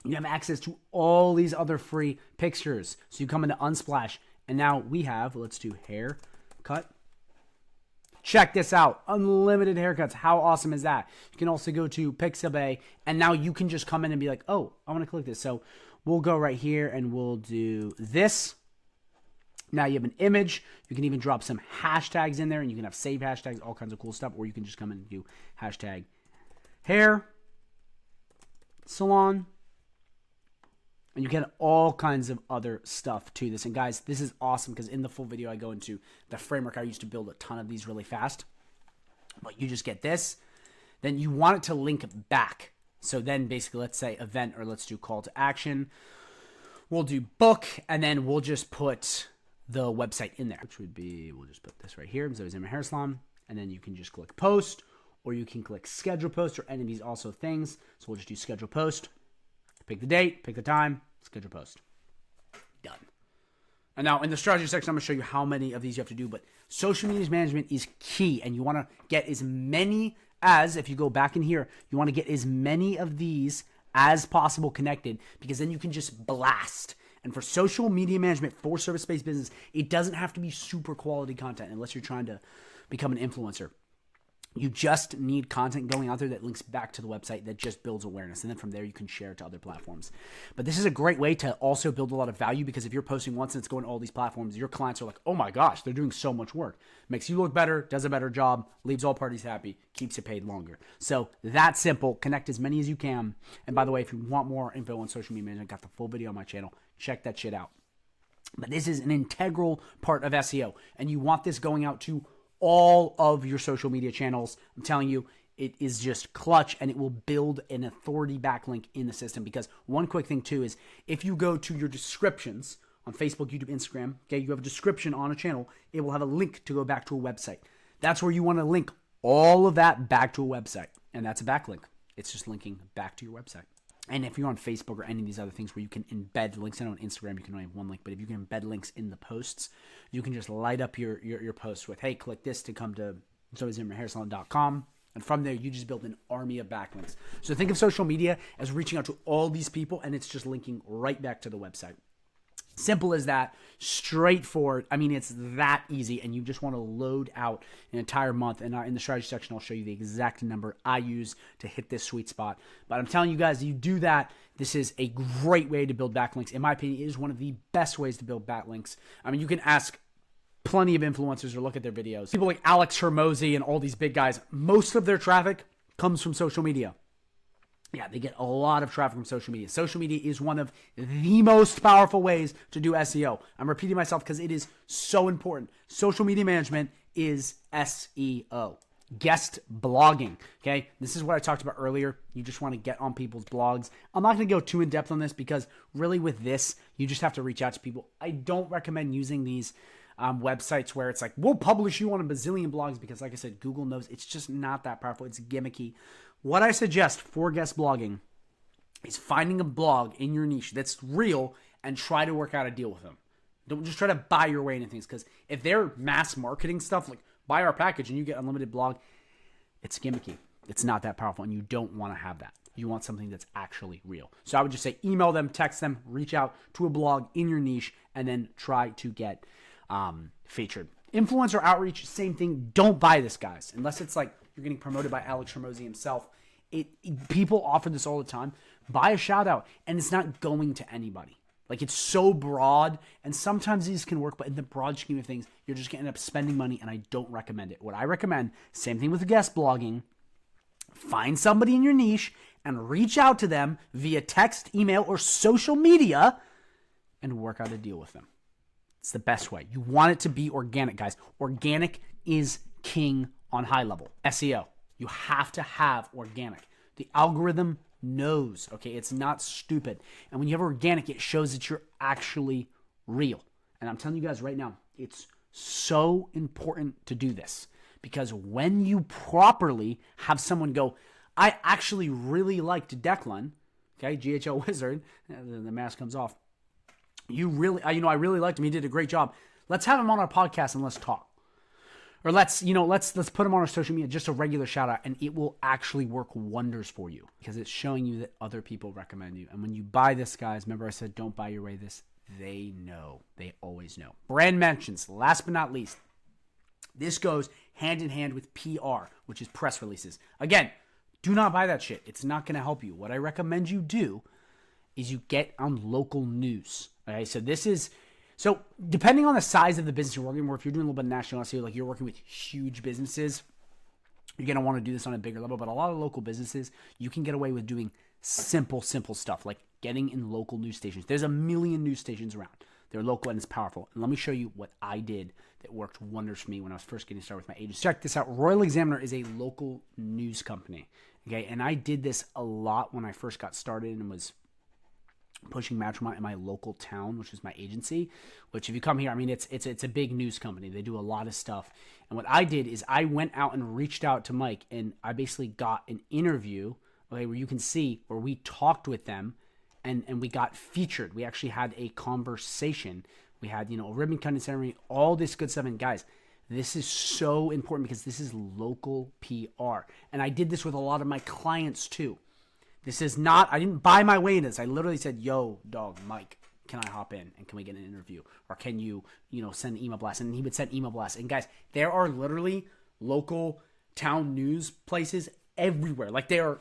You have access to all these other free pictures. So you come into Unsplash, and now we have, let's do haircut. Check this out. Unlimited haircuts. How awesome is that? You can also go to Pixabay, and now you can just come in and be like, oh, I want to click this. So we'll go right here, and we'll do this. Now you have an image. You can even drop some hashtags in there, and you can have save hashtags, all kinds of cool stuff, or you can just come in and do hashtag hair salon. And you get all kinds of other stuff to this. And guys, this is awesome because in the full video I go into the framework. I used to build a ton of these really fast. But you just get this. Then you want it to link back. So then basically, let's say event, or let's do call to action. We'll do book, and then we'll just put the website in there, which would be, we'll just put this right here. So it's in my hair salon. And then you can just click post, or you can click schedule post, or any of these also things. So we'll just do schedule post. Pick the date, pick the time, schedule post. Done. And now in the strategy section, I'm going to show you how many of these you have to do. But social media management is key. And you want to get as many as, if you go back in here, you want to get as many of these as possible connected. Because then you can just blast. And for social media management, for service-based business, it doesn't have to be super quality content unless you're trying to become an influencer. You just need content going out there that links back to the website, that just builds awareness. And then from there, you can share it to other platforms. But this is a great way to also build a lot of value, because if you're posting once and it's going to all these platforms, your clients are like, oh my gosh, they're doing so much work. Makes you look better, does a better job, leaves all parties happy, keeps you paid longer. So that's simple. Connect as many as you can. And by the way, if you want more info on social media management, I got the full video on my channel. Check that shit out. But this is an integral part of SEO. And you want this going out to all of your social media channels. I'm telling you, it is just clutch, and it will build an authority backlink in the system. Because one quick thing too is if you go to your descriptions on Facebook, YouTube, Instagram, okay, you have a description on a channel, it will have a link to go back to a website. That's where you want to link all of that back to a website, and that's a backlink. It's just linking back to your website. And if you're on Facebook or any of these other things where you can embed links, I know on Instagram you can only have one link, but if you can embed links in the posts, you can just light up your posts with, hey, click this to come to hairsalon.com. And from there, you just build an army of backlinks. So think of social media as reaching out to all these people, and it's just linking right back to the website. Simple as that, straightforward. I mean, it's that easy, and you just want to load out an entire month. And in the strategy section, I'll show you the exact number I use to hit this sweet spot. But I'm telling you guys, you do that, this is a great way to build backlinks. In my opinion, it is one of the best ways to build backlinks. I mean, you can ask plenty of influencers or look at their videos. People like Alex Hormozi and all these big guys, most of their traffic comes from social media. Yeah, they get a lot of traffic from social media. Social media is one of the most powerful ways to do SEO. I'm repeating myself because it is so important. Social media management is SEO. Guest blogging, okay? This is what I talked about earlier. You just want to get on people's blogs. I'm not going to go too in-depth on this because really with this, you just have to reach out to people. I don't recommend using these websites where it's like, we'll publish you on a bazillion blogs because, like I said, Google knows it's just not that powerful. It's gimmicky. What I suggest for guest blogging is finding a blog in your niche that's real and try to work out a deal with them. Don't just try to buy your way into things, because if they're mass marketing stuff, like buy our package and you get unlimited blog, it's gimmicky. It's not that powerful, and you don't want to have that. You want something that's actually real. So I would just say email them, text them, reach out to a blog in your niche, and then try to get featured. Influencer outreach, same thing. Don't buy this, guys, unless it's like you're getting promoted by Alex Hormozi himself. People offer this all the time. Buy a shout out, and it's not going to anybody. Like, it's so broad, and sometimes these can work, but in the broad scheme of things, you're just going to end up spending money, and I don't recommend it. What I recommend, same thing with guest blogging, find somebody in your niche and reach out to them via text, email, or social media and work out a deal with them. It's the best way. You want it to be organic, guys. Organic is king on high level SEO. You have to have organic. The algorithm knows, okay? It's not stupid. And when you have organic, it shows that you're actually real. And I'm telling you guys right now, it's so important to do this, because when you properly have someone go, I actually really liked Declan, okay, GHL Wizard, the mask comes off. I really liked him. He did a great job. Let's have him on our podcast and let's talk. Or let's put him on our social media, just a regular shout out, and it will actually work wonders for you because it's showing you that other people recommend you. And when you buy this, guys, remember I said don't buy your way this. They know. They always know. Brand mentions, last but not least. This goes hand in hand with PR, which is press releases. Again, do not buy that shit. It's not going to help you. What I recommend you do is you get on local news. Okay, so depending on the size of the business you're working with, if you're doing a little bit of national SEO, like you're working with huge businesses, you're going to want to do this on a bigger level. But a lot of local businesses, you can get away with doing simple stuff like getting in local news stations. There's a million news stations around. They're local and it's powerful. And let me show you what I did that worked wonders for me when I was first getting started with my agency. Check this out. Royal Examiner is a local news company. Okay, and I did this a lot when I first got started and was pushing matrimony in my local town, which is my agency, which if you come here, I mean, it's a big news company. They do a lot of stuff. And what I did is I went out and reached out to Mike, and I basically got an interview, okay, where you can see where we talked with them and we got featured. We actually had a conversation. We had, a ribbon cutting ceremony, all this good stuff. And guys, this is so important because this is local PR. And I did this with a lot of my clients too. This is not, I didn't buy my way into this. I literally said, yo, dog, Mike, can I hop in and can we get an interview? Or can you, send an email blast? And he would send email blasts. And guys, there are literally local town news places everywhere. Like they're,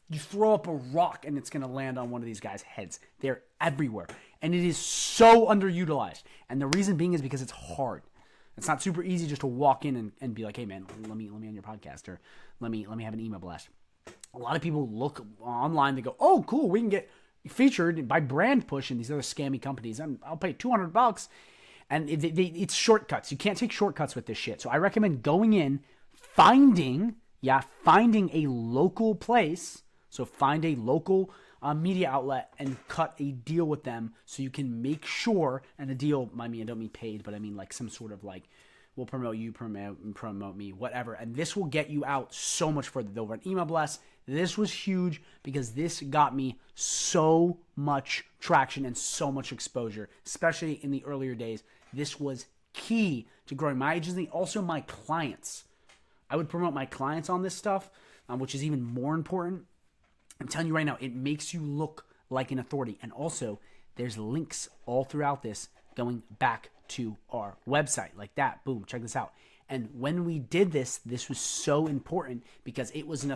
you throw up a rock and it's going to land on one of these guys' heads. They're everywhere. And it is so underutilized. And the reason being is because it's hard. It's not super easy just to walk in and be like, hey man, let me on your podcast, or let me have an email blast. A lot of people look online, they go, oh, cool, we can get featured by Brand Push and these other scammy companies. I'll pay $200. And it's shortcuts. You can't take shortcuts with this shit. So I recommend going in, finding Yeah, finding a local place. So find a local media outlet and cut a deal with them so you can make sure, and a deal, I mean, I don't mean paid, but I mean like some sort of like, we'll promote you, promote me, whatever. And this will get you out so much further. Over an email blast, this was huge because this got me so much traction and so much exposure, especially in the earlier days. This was key to growing my agency, also my clients. I would promote my clients on this stuff, which is even more important. I'm telling you right now, it makes you look like an authority. And also, there's links all throughout this going back to our website like that. Boom, check this out. And when we did this, this was so important because it was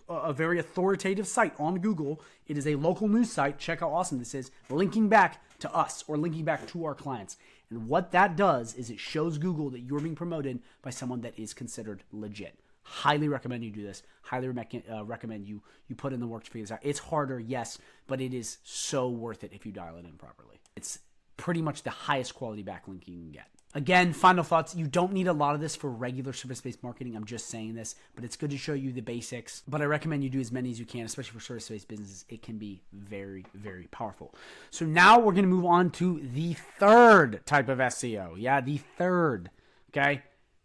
a very authoritative site on Google. It is a local news site. Check how awesome this is. Linking back to us or linking back to our clients. And what that does is it shows Google that you're being promoted by someone that is considered legit. Highly recommend you do this. Highly recommend you put in the work to figure this out. It's harder, yes, but it is so worth it if you dial it in properly. It's pretty much the highest quality backlinking you can get. Again, final thoughts. You don't need a lot of this for regular service-based marketing. I'm just saying this, but it's good to show you the basics. But I recommend you do as many as you can, especially for service-based businesses. It can be very, very powerful. So now we're going to move on to the third type of SEO. Yeah, the third, okay?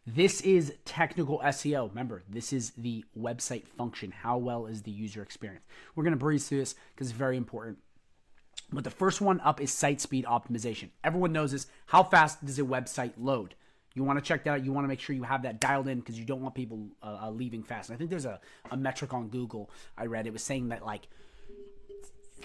This is technical SEO. Remember, this is the website function. How well is the user experience? We're going to breeze through this because it's very important. But the first one up is site speed optimization. Everyone knows this. How fast does a website load? You want to check that out. You want to make sure you have that dialed in because you don't want people leaving fast. And I think there's a metric on Google I read. It was saying that like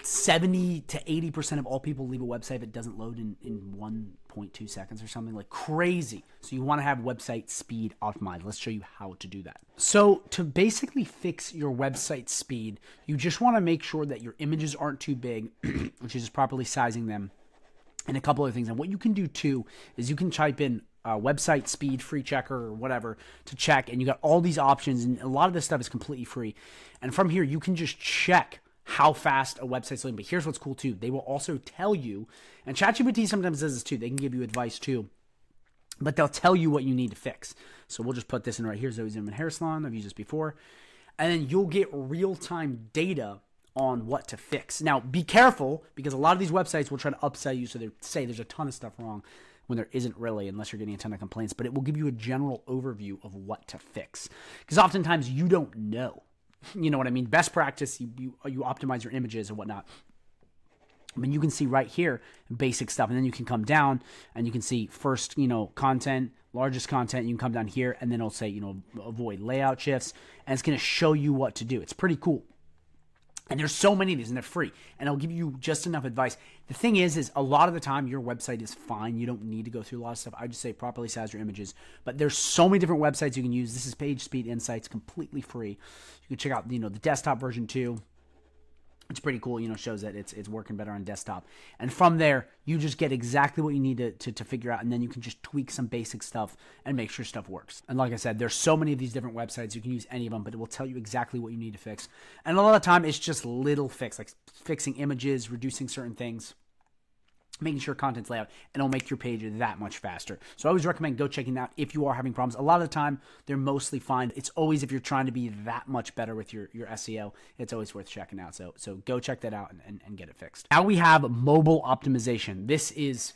70 to 80% of all people leave a website if it doesn't load in 1.2 seconds or something, like crazy. So you want to have website speed optimized. Let's show you how to do that. So to basically fix your website speed, you just want to make sure that your images aren't too big, which is just properly sizing them, and a couple other things. And what you can do too is you can type in website speed free checker or whatever to check, and you got all these options, and a lot of this stuff is completely free. And from here, you can just check how fast a website's loading. But here's what's cool too. They will also tell you, and ChatGPT sometimes does this too. They can give you advice too, but they'll tell you what you need to fix. So we'll just put this in right here. Zoe Zimmerman Hair Salon. I've used this before. And then you'll get real-time data on what to fix. Now, be careful because a lot of these websites will try to upsell you. So they say there's a ton of stuff wrong when there isn't really, unless you're getting a ton of complaints. But it will give you a general overview of what to fix. Because oftentimes you don't know. You know what I mean? Best practice, you optimize your images and whatnot. But you can see right here, basic stuff. And then you can come down and you can see first, content, largest content. You can come down here and then it'll say, avoid layout shifts. And it's going to show you what to do. It's pretty cool. And there's so many of these and they're free. And I'll give you just enough advice. The thing is a lot of the time your website is fine. You don't need to go through a lot of stuff. I just say properly size your images. But there's so many different websites you can use. This is Page Speed Insights, completely free. You can check out, the desktop version too. It's pretty cool, shows that it's working better on desktop. And from there, you just get exactly what you need to figure out, and then you can just tweak some basic stuff and make sure stuff works. And like I said, there's so many of these different websites. You can use any of them, but it will tell you exactly what you need to fix. And a lot of the time, it's just little fix, like fixing images, reducing certain things, making sure content's layout, and it'll make your page that much faster. So I always recommend go checking out if you are having problems. A lot of the time, they're mostly fine. It's always if you're trying to be that much better with your SEO, it's always worth checking out. So go check that out and get it fixed. Now we have mobile optimization. This is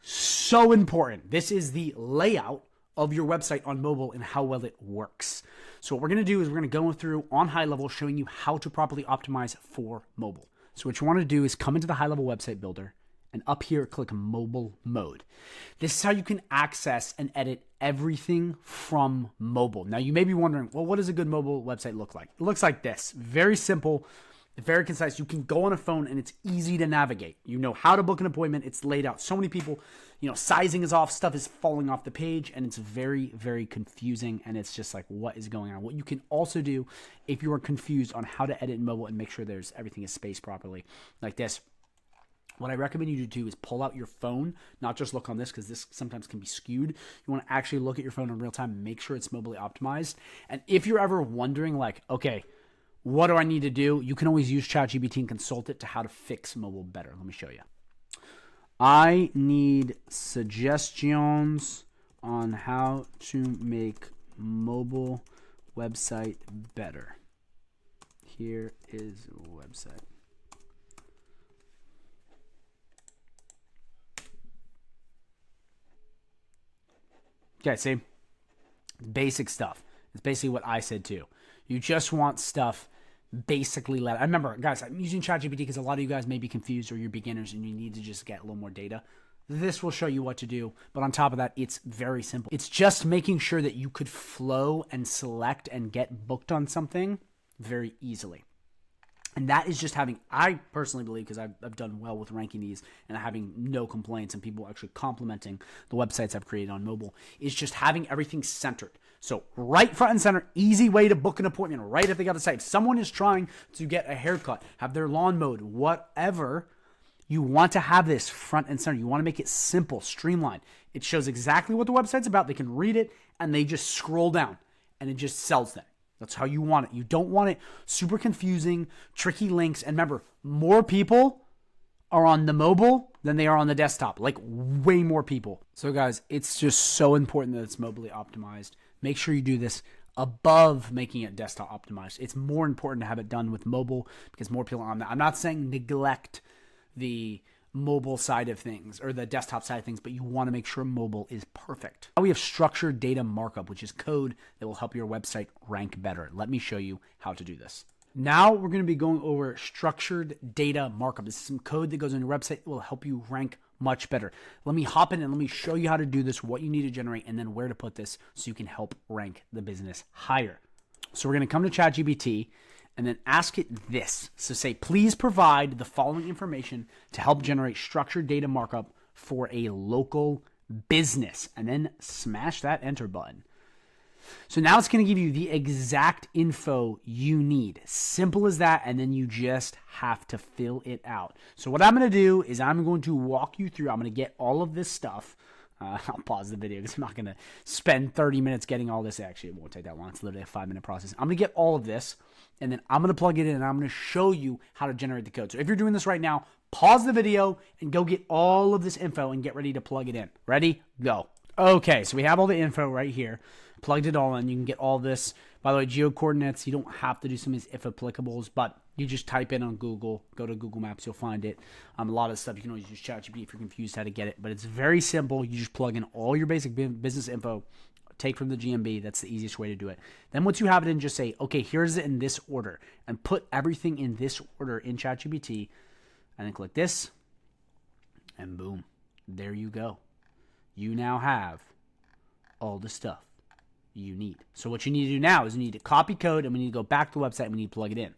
so important. This is the layout of your website on mobile and how well it works. So what we're going to do is we're going to go through on high level showing you how to properly optimize for mobile. So what you want to do is come into the high level website builder, and up here, click mobile mode. This is how you can access and edit everything from mobile. Now, you may be wondering, well, what does a good mobile website look like? It looks like this. Very simple, very concise. You can go on a phone and it's easy to navigate. You know how to book an appointment. It's laid out. So many people, sizing is off, stuff is falling off the page, and it's very, very confusing. And it's just like, what is going on? What you can also do if you are confused on how to edit in mobile and make sure everything is spaced properly, like this. What I recommend you to do is pull out your phone, not just look on this because this sometimes can be skewed. You want to actually look at your phone in real time and make sure it's mobilely optimized. And if you're ever wondering like, okay, what do I need to do? You can always use ChatGPT and consult it to how to fix mobile better. Let me show you. I need suggestions on how to make mobile website better. Here is a website. Okay, see? Basic stuff. It's basically what I said too. You just want stuff basically I remember, guys, I'm using ChatGPT because a lot of you guys may be confused or you're beginners and you need to just get a little more data. This will show you what to do, but on top of that, it's very simple. It's just making sure that you could flow and select and get booked on something very easily. And that is just having, I personally believe, because I've done well with ranking these and having no complaints and people actually complimenting the websites I've created on mobile, is just having everything centered. So right front and center, easy way to book an appointment right if they got the site. If someone is trying to get a haircut, have their lawn mowed, whatever, you want to have this front and center. You want to make it simple, streamlined. It shows exactly what the website's about. They can read it and they just scroll down and it just sells them. That's how you want it. You don't want it super confusing, tricky links. And remember, more people are on the mobile than they are on the desktop. Like way more people. So guys, it's just so important that it's mobily optimized. Make sure you do this above making it desktop optimized. It's more important to have it done with mobile because more people are on that. I'm not saying neglect the mobile side of things or the desktop side of things, but you want to make sure mobile is perfect. Now we have structured data markup, which is code that will help your website rank better. Let me show you how to do this. Now we're going to be going over structured data markup. This is some code that goes on your website that will help you rank much better. Let me hop in and let me show you how to do this, what you need to generate, and then where to put this so you can help rank the business higher. So we're going to come to ChatGPT and then ask it this. So say, please provide the following information to help generate structured data markup for a local business, and then smash that enter button. So now it's going to give you the exact info you need. Simple as that, and then you just have to fill it out. So what I'm going to do is I'm going to walk you through. I'm going to get all of this stuff. I'll pause the video because I'm not going to spend 30 minutes getting all this. Actually, it won't take that long. It's literally a 5-minute process. I'm going to get all of this, and then I'm going to plug it in, and I'm going to show you how to generate the code. So if you're doing this right now, pause the video and go get all of this info and get ready to plug it in. Ready? Go. Okay, so we have all the info right here. Plugged it all in. You can get all this. By the way, geo coordinates, you don't have to do some of these if applicables, but you just type in on Google, go to Google Maps, you'll find it. A lot of stuff, you can always use ChatGPT if you're confused how to get it, but it's very simple. You just plug in all your basic business info, take from the GMB. That's the easiest way to do it. Then once you have it in, just say, okay, here's it in this order, and put everything in this order in ChatGPT, and then click this, and boom, there you go. You now have all the stuff you need. So what you need to do now is you need to copy code, and we need to go back to the website and we need to plug it in.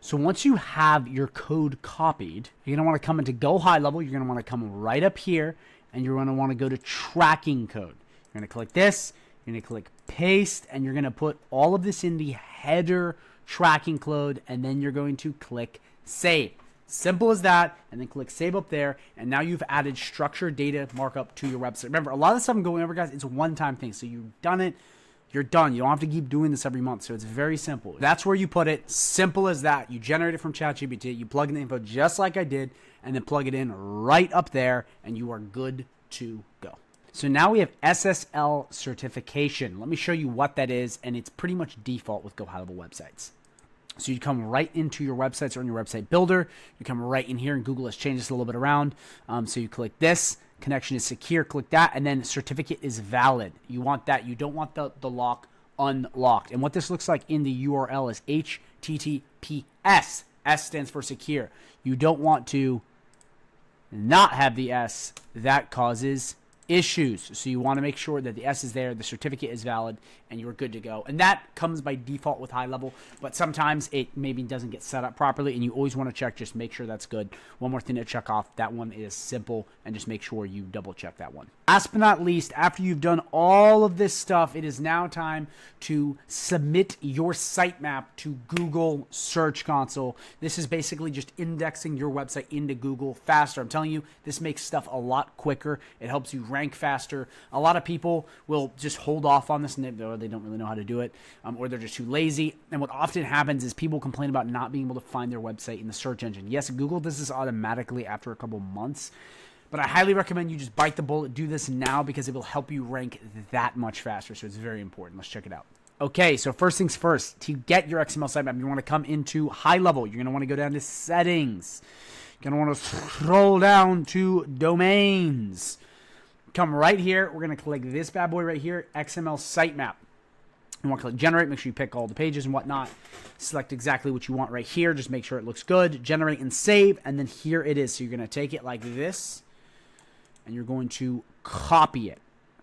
So once you have your code copied, you're going to want to come into Go High Level. You're going to want to come right up here, and you're going to want to go to tracking code. You're going to click this, you're going to click paste, and you're going to put all of this in the header tracking code, and then you're going to click save. Simple as that, and then click save up there, and now you've added structured data markup to your website. Remember, a lot of the stuff I'm going over, guys, it's a one-time thing. So you've done it, you're done. You don't have to keep doing this every month. So it's very simple. That's where you put it. Simple as that. You generate it from ChatGPT. You plug in the info just like I did, and then plug it in right up there, and you are good to go. So now we have SSL certification. Let me show you what that is, and it's pretty much default with Go High Level websites. So you come right into your websites or in your website builder. You come right in here, and Google has changed this a little bit around. So you click this. Connection is secure. Click that, and then certificate is valid. You want that. You don't want the lock unlocked. And what this looks like in the URL is HTTPS. S stands for secure. You don't want to not have the S. That causes issues. So you want to make sure that the S is there, the certificate is valid, and you're good to go. And that comes by default with High Level, but sometimes it maybe doesn't get set up properly, and you always want to check, just make sure that's good. One more thing to check off, that one is simple, and just make sure you double check that one. Last but not least, after you've done all of this stuff, it is now time to submit your sitemap to Google Search Console. This is basically just indexing your website into Google faster. I'm telling you, this makes stuff a lot quicker. It helps you rank faster. A lot of people will just hold off on this, and they don't really know how to do it, or they're just too lazy. And what often happens is people complain about not being able to find their website in the search engine. Yes, Google does this automatically after a couple months, but I highly recommend you just bite the bullet, do this now, because it will help you rank that much faster. So it's very important. Let's check it out. Okay, so first things first, to get your XML sitemap, you want to come into high level. You're going to want to go down to settings. You're going to want to scroll down to domains. Come right here. We're going to click this bad boy right here, XML sitemap. You want to click generate. Make sure you pick all the pages and whatnot. Select exactly what you want right here. Just make sure it looks good. Generate and save. And then here it is. So you're going to take it like this, and you're going to copy it.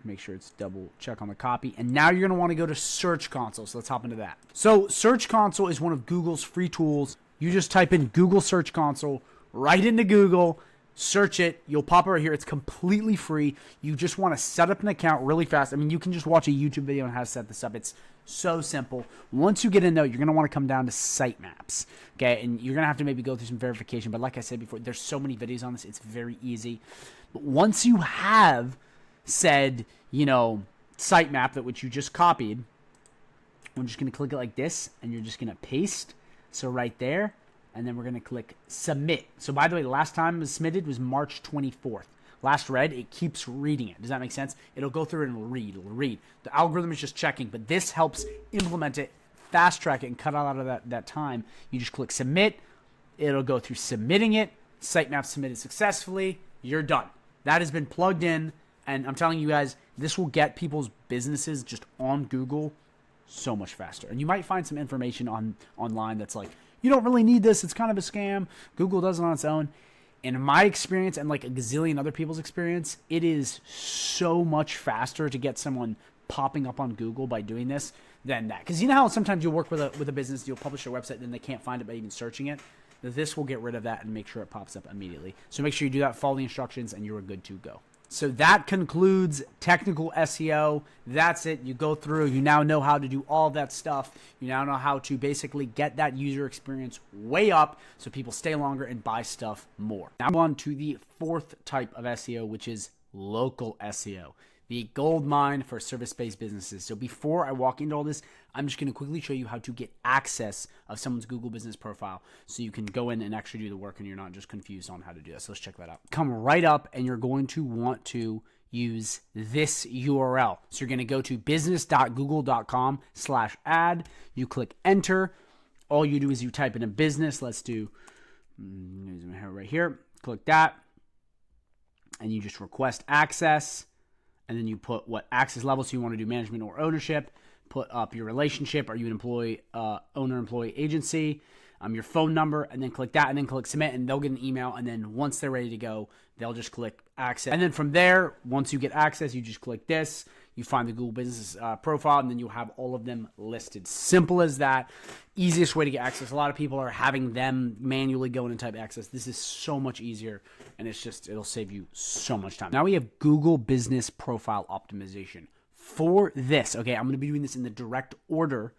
Make sure it's double check on the copy. And now you're going to want to go to Search Console. So let's hop into that. So Search Console is one of Google's free tools. You just type in Google Search Console right into Google, search it. You'll pop it right here. It's completely free. You just want to set up an account really fast. I mean, you can just watch a YouTube video on how to set this up. It's so simple. Once you get in there, you're going to want to come down to sitemaps. Okay, and you're going to have to maybe go through some verification. But like I said before, there's so many videos on this. It's very easy. But once you have said, sitemap that which you just copied, I'm just going to click it like this, and you're just going to paste. So right there, and then we're going to click submit. So by the way, the last time it was submitted was March 24th. Last read, it keeps reading it. Does that make sense? It'll go through and it'll read. The algorithm is just checking, but this helps implement it, fast track it, and cut out of that time. You just click submit. It'll go through submitting it. Sitemap submitted successfully. You're done. That has been plugged in. And I'm telling you guys, this will get people's businesses just on Google so much faster. And you might find some information online that's like, you don't really need this. It's kind of a scam. Google does it on its own. In my experience and like a gazillion other people's experience, it is so much faster to get someone popping up on Google by doing this than that. Because you know how sometimes you'll work with a business, you'll publish a website, then they can't find it by even searching it. This will get rid of that and make sure it pops up immediately. So make sure you do that, follow the instructions, and you're good to go. So that concludes technical SEO. That's it. You go through. You now know how to do all that stuff. You now know how to basically get that user experience way up so people stay longer and buy stuff more. Now on to the fourth type of SEO, which is local SEO, the gold mine for service-based businesses. So before I walk into all this, I'm just going to quickly show you how to get access of someone's Google business profile so you can go in and actually do the work and you're not just confused on how to do this. So let's check that out. Come right up and you're going to want to use this URL. So you're going to go to business.google.com/ad. You click enter. All you do is you type in a business. Let's do right here. Click that. And you just request access. And then you put what access level, so you want to do management or ownership. Put up your relationship. Are you an employee, owner-employee agency? Your phone number, and then click that, and then click submit, and they'll get an email. And then once they're ready to go, they'll just click access. And then from there, once you get access, you just click this. You find the Google Business profile, and then you'll have all of them listed. Simple as that. Easiest way to get access. A lot of people are having them manually go in and type access. This is so much easier, and it'll save you so much time. Now we have Google Business Profile Optimization. For this, okay, I'm going to be doing this in the direct order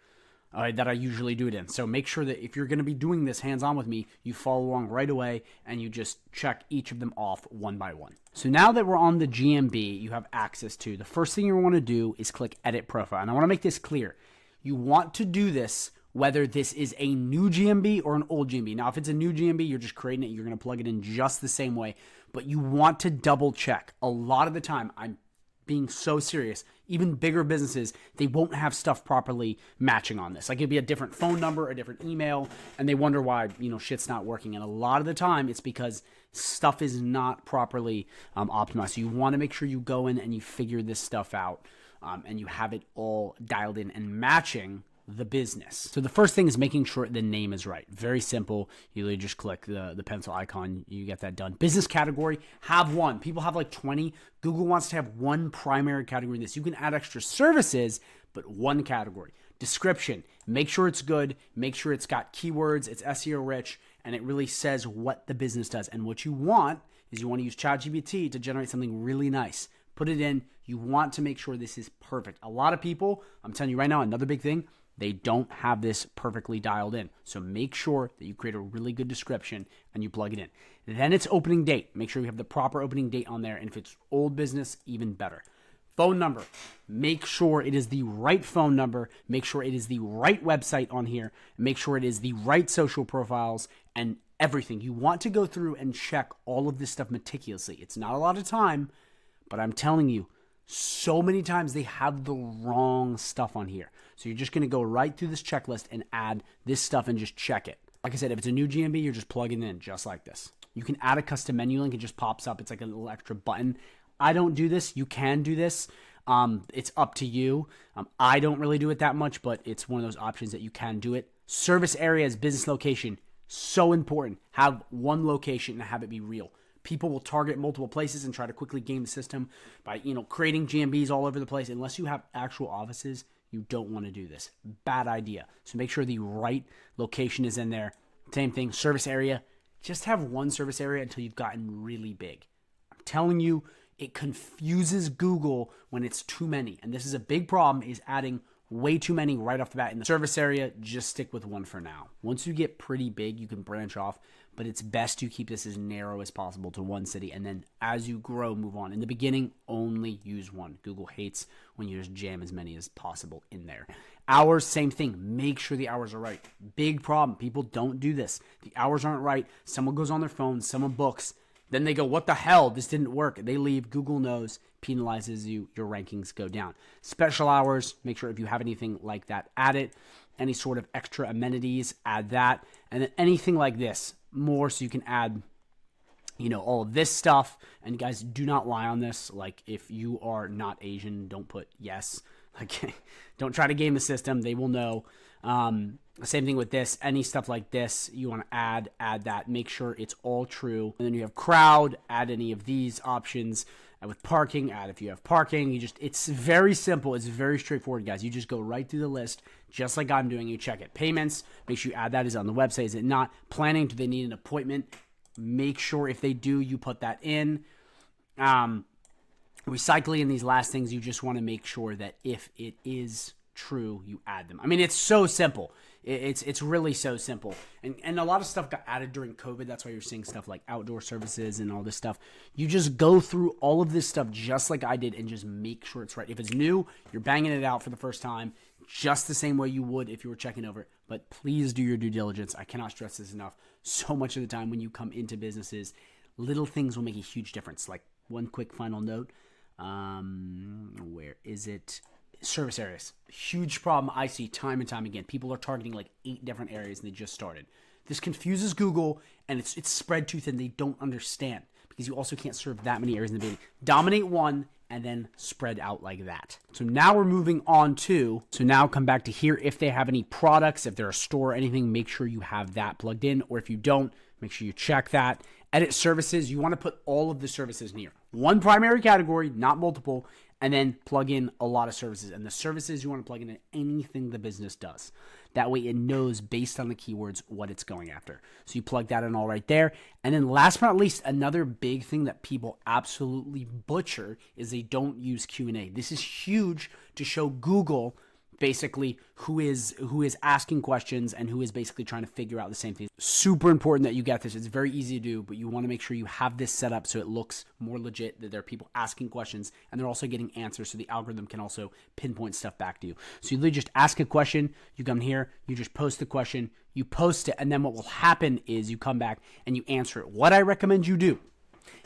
that I usually do it in. So make sure that if you're going to be doing this hands-on with me, you follow along right away and you just check each of them off one by one. So now that we're on the GMB, you have access to, the first thing you want to do is click Edit Profile. And I want to make this clear. You want to do this whether this is a new GMB or an old GMB. Now, if it's a new GMB, you're just creating it. You're going to plug it in just the same way. But you want to double check. A lot of the time, I'm being so serious, even bigger businesses, they won't have stuff properly matching on this. Like it'd be a different phone number, a different email, and they wonder why, shit's not working. And a lot of the time it's because stuff is not properly optimized. So you want to make sure you go in and you figure this stuff out and you have it all dialed in and matching the business. So the first thing is making sure the name is right. Very simple. You literally just click the pencil icon. You get that done. Business category, have one. People have like 20. Google wants to have one primary category in this. You can add extra services, but one category. Description, make sure it's good. Make sure it's got keywords. It's SEO rich, and it really says what the business does. And what you want is you want to use ChatGPT to generate something really nice. Put it in. You want to make sure this is perfect. A lot of people, I'm telling you right now, another big thing, they don't have this perfectly dialed in. So make sure that you create a really good description and you plug it in. Then it's opening date. Make sure you have the proper opening date on there. And if it's old business, even better. Phone number. Make sure it is the right phone number. Make sure it is the right website on here. Make sure it is the right social profiles and everything. You want to go through and check all of this stuff meticulously. It's not a lot of time, but I'm telling you, So many times they have the wrong stuff on here. So you're just going to go right through this checklist and add this stuff and just check it. Like I said, if it's a new GMB, you're just plugging it in just like this. You can add a custom menu link. It just pops up. It's like a little extra button. I don't do this. You can do this. It's up to you. I don't really do it that much, but it's one of those options that you can do it. Service areas, business location, so important. Have one location and have it be real. People will target multiple places and try to quickly game the system by, creating GMBs all over the place. Unless you have actual offices, you don't want to do this. Bad idea. So make sure the right location is in there. Same thing, service area. Just have one service area until you've gotten really big. I'm telling you, it confuses Google when it's too many. And this is a big problem, is adding way too many right off the bat in the service area. Just stick with one for now. Once you get pretty big, you can branch off, but it's best to keep this as narrow as possible to one city. And then as you grow, move on. In the beginning, only use one. Google hates when you just jam as many as possible in there. Hours, same thing. Make sure the hours are right. Big problem. People don't do this. The hours aren't right. Someone goes on their phone, someone books. Then they go, what the hell? This didn't work. They leave. Google knows, penalizes you. Your rankings go down. Special hours, make sure if you have anything like that, add it. Any sort of extra amenities, add that. And then anything like this, more, so you can add, all of this stuff. And guys, do not lie on this. Like, if you are not Asian, don't put yes. Like, don't try to game the system. They will know. Same thing with this. Any stuff like this you want to add that. Make sure it's all true. And then you have crowd, add any of these options. And with parking, add if you have parking. It's very simple. It's very straightforward, guys. You just go right through the list, just like I'm doing. You check it. Payments, make sure you add that. Is it on the website? Is it not? Planning, do they need an appointment? Make sure if they do, you put that in. Recycling and these last things, you just want to make sure that if it is true, you add them. I mean, it's so simple. It's really so simple. And a lot of stuff got added during COVID. That's why you're seeing stuff like outdoor services and all this stuff. You just go through all of this stuff just like I did and just make sure it's right. If it's new, you're banging it out for the first time just the same way you would if you were checking over it. But please do your due diligence. I cannot stress this enough. So much of the time when you come into businesses, little things will make a huge difference. Like, one quick final note. Where is it? Service areas. Huge problem I see time and time again. People are targeting like 8 different areas and they just started. This confuses Google, and it's spread too thin. They don't understand, because you also can't serve that many areas in the beginning. Dominate one and then spread out like that. So now we're moving on to, now come back to here. If they have any products, if they're a store or anything, make sure you have that plugged in. Or if you don't, make sure you check that. Edit services. You want to put all of the services near one primary category, not multiple, and then plug in a lot of services. And the services you want to plug in anything the business does. That way it knows based on the keywords what it's going after. So you plug that in all right there. And then last but not least, another big thing that people absolutely butcher is they don't use Q&A. This is huge to show Google basically who is asking questions and who is basically trying to figure out the same thing. Super important that you get this. It's very easy to do, but you want to make sure you have this set up so it looks more legit, that there are people asking questions and they're also getting answers, so the algorithm can also pinpoint stuff back to you. So you literally just ask a question, you come here, you just post the question, you post it, and then what will happen is you come back and you answer it. What I recommend you do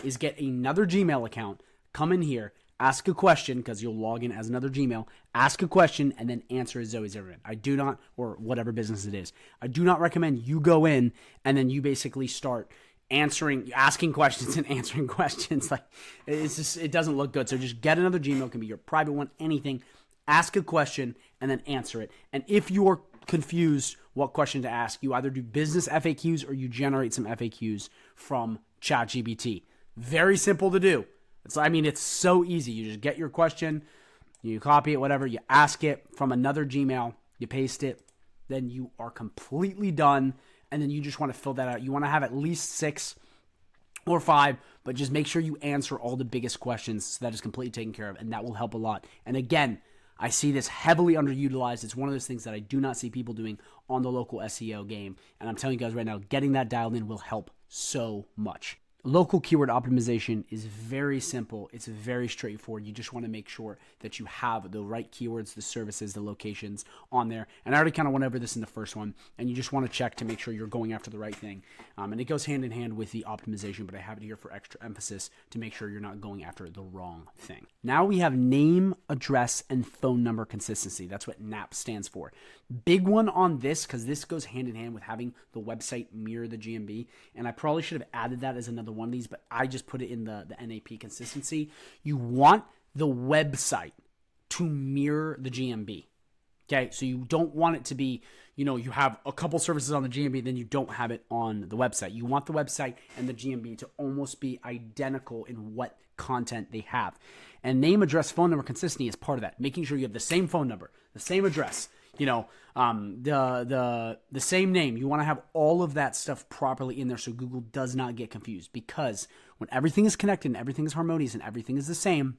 is get another Gmail account, come in here, ask a question, because you'll log in as another Gmail, ask a question, and then answer as Zoe Zimmerman. I do not, or whatever business it is, I do not recommend you go in and then you basically start asking questions and answering questions. Like, it doesn't look good. So just get another Gmail, it can be your private one, anything, ask a question, and then answer it. And if you're confused what question to ask, you either do business FAQs or you generate some FAQs from ChatGPT. Very simple to do. It's so easy. You just get your question, you copy it, whatever, you ask it from another Gmail, you paste it, then you are completely done, and then you just want to fill that out. You want to have at least 6 or 5, but just make sure you answer all the biggest questions so that is completely taken care of, and that will help a lot. And again, I see this heavily underutilized. It's one of those things that I do not see people doing on the local SEO game, and I'm telling you guys right now, getting that dialed in will help so much. Local keyword optimization is very simple. It's very straightforward. You just want to make sure that you have the right keywords, the services, the locations on there. And I already kind of went over this in the first one, and you just want to check to make sure you're going after the right thing. And it goes hand in hand with the optimization, but I have it here for extra emphasis to make sure you're not going after the wrong thing. Now we have name, address, and phone number consistency. That's what NAP stands for. Big one on this, because this goes hand in hand with having the website mirror the GMB. And I probably should have added that as another one of these, but I just put it in the NAP consistency. You want the website to mirror the GMB. Okay, so you don't want it to be, you have a couple services on the GMB, then you don't have it on the website. You want the website and the GMB to almost be identical in what content they have. And name, address, phone number consistency is part of that. Making sure you have the same phone number, the same address, the same name. You want to have all of that stuff properly in there so Google does not get confused. Because when everything is connected and everything is harmonious and everything is the same,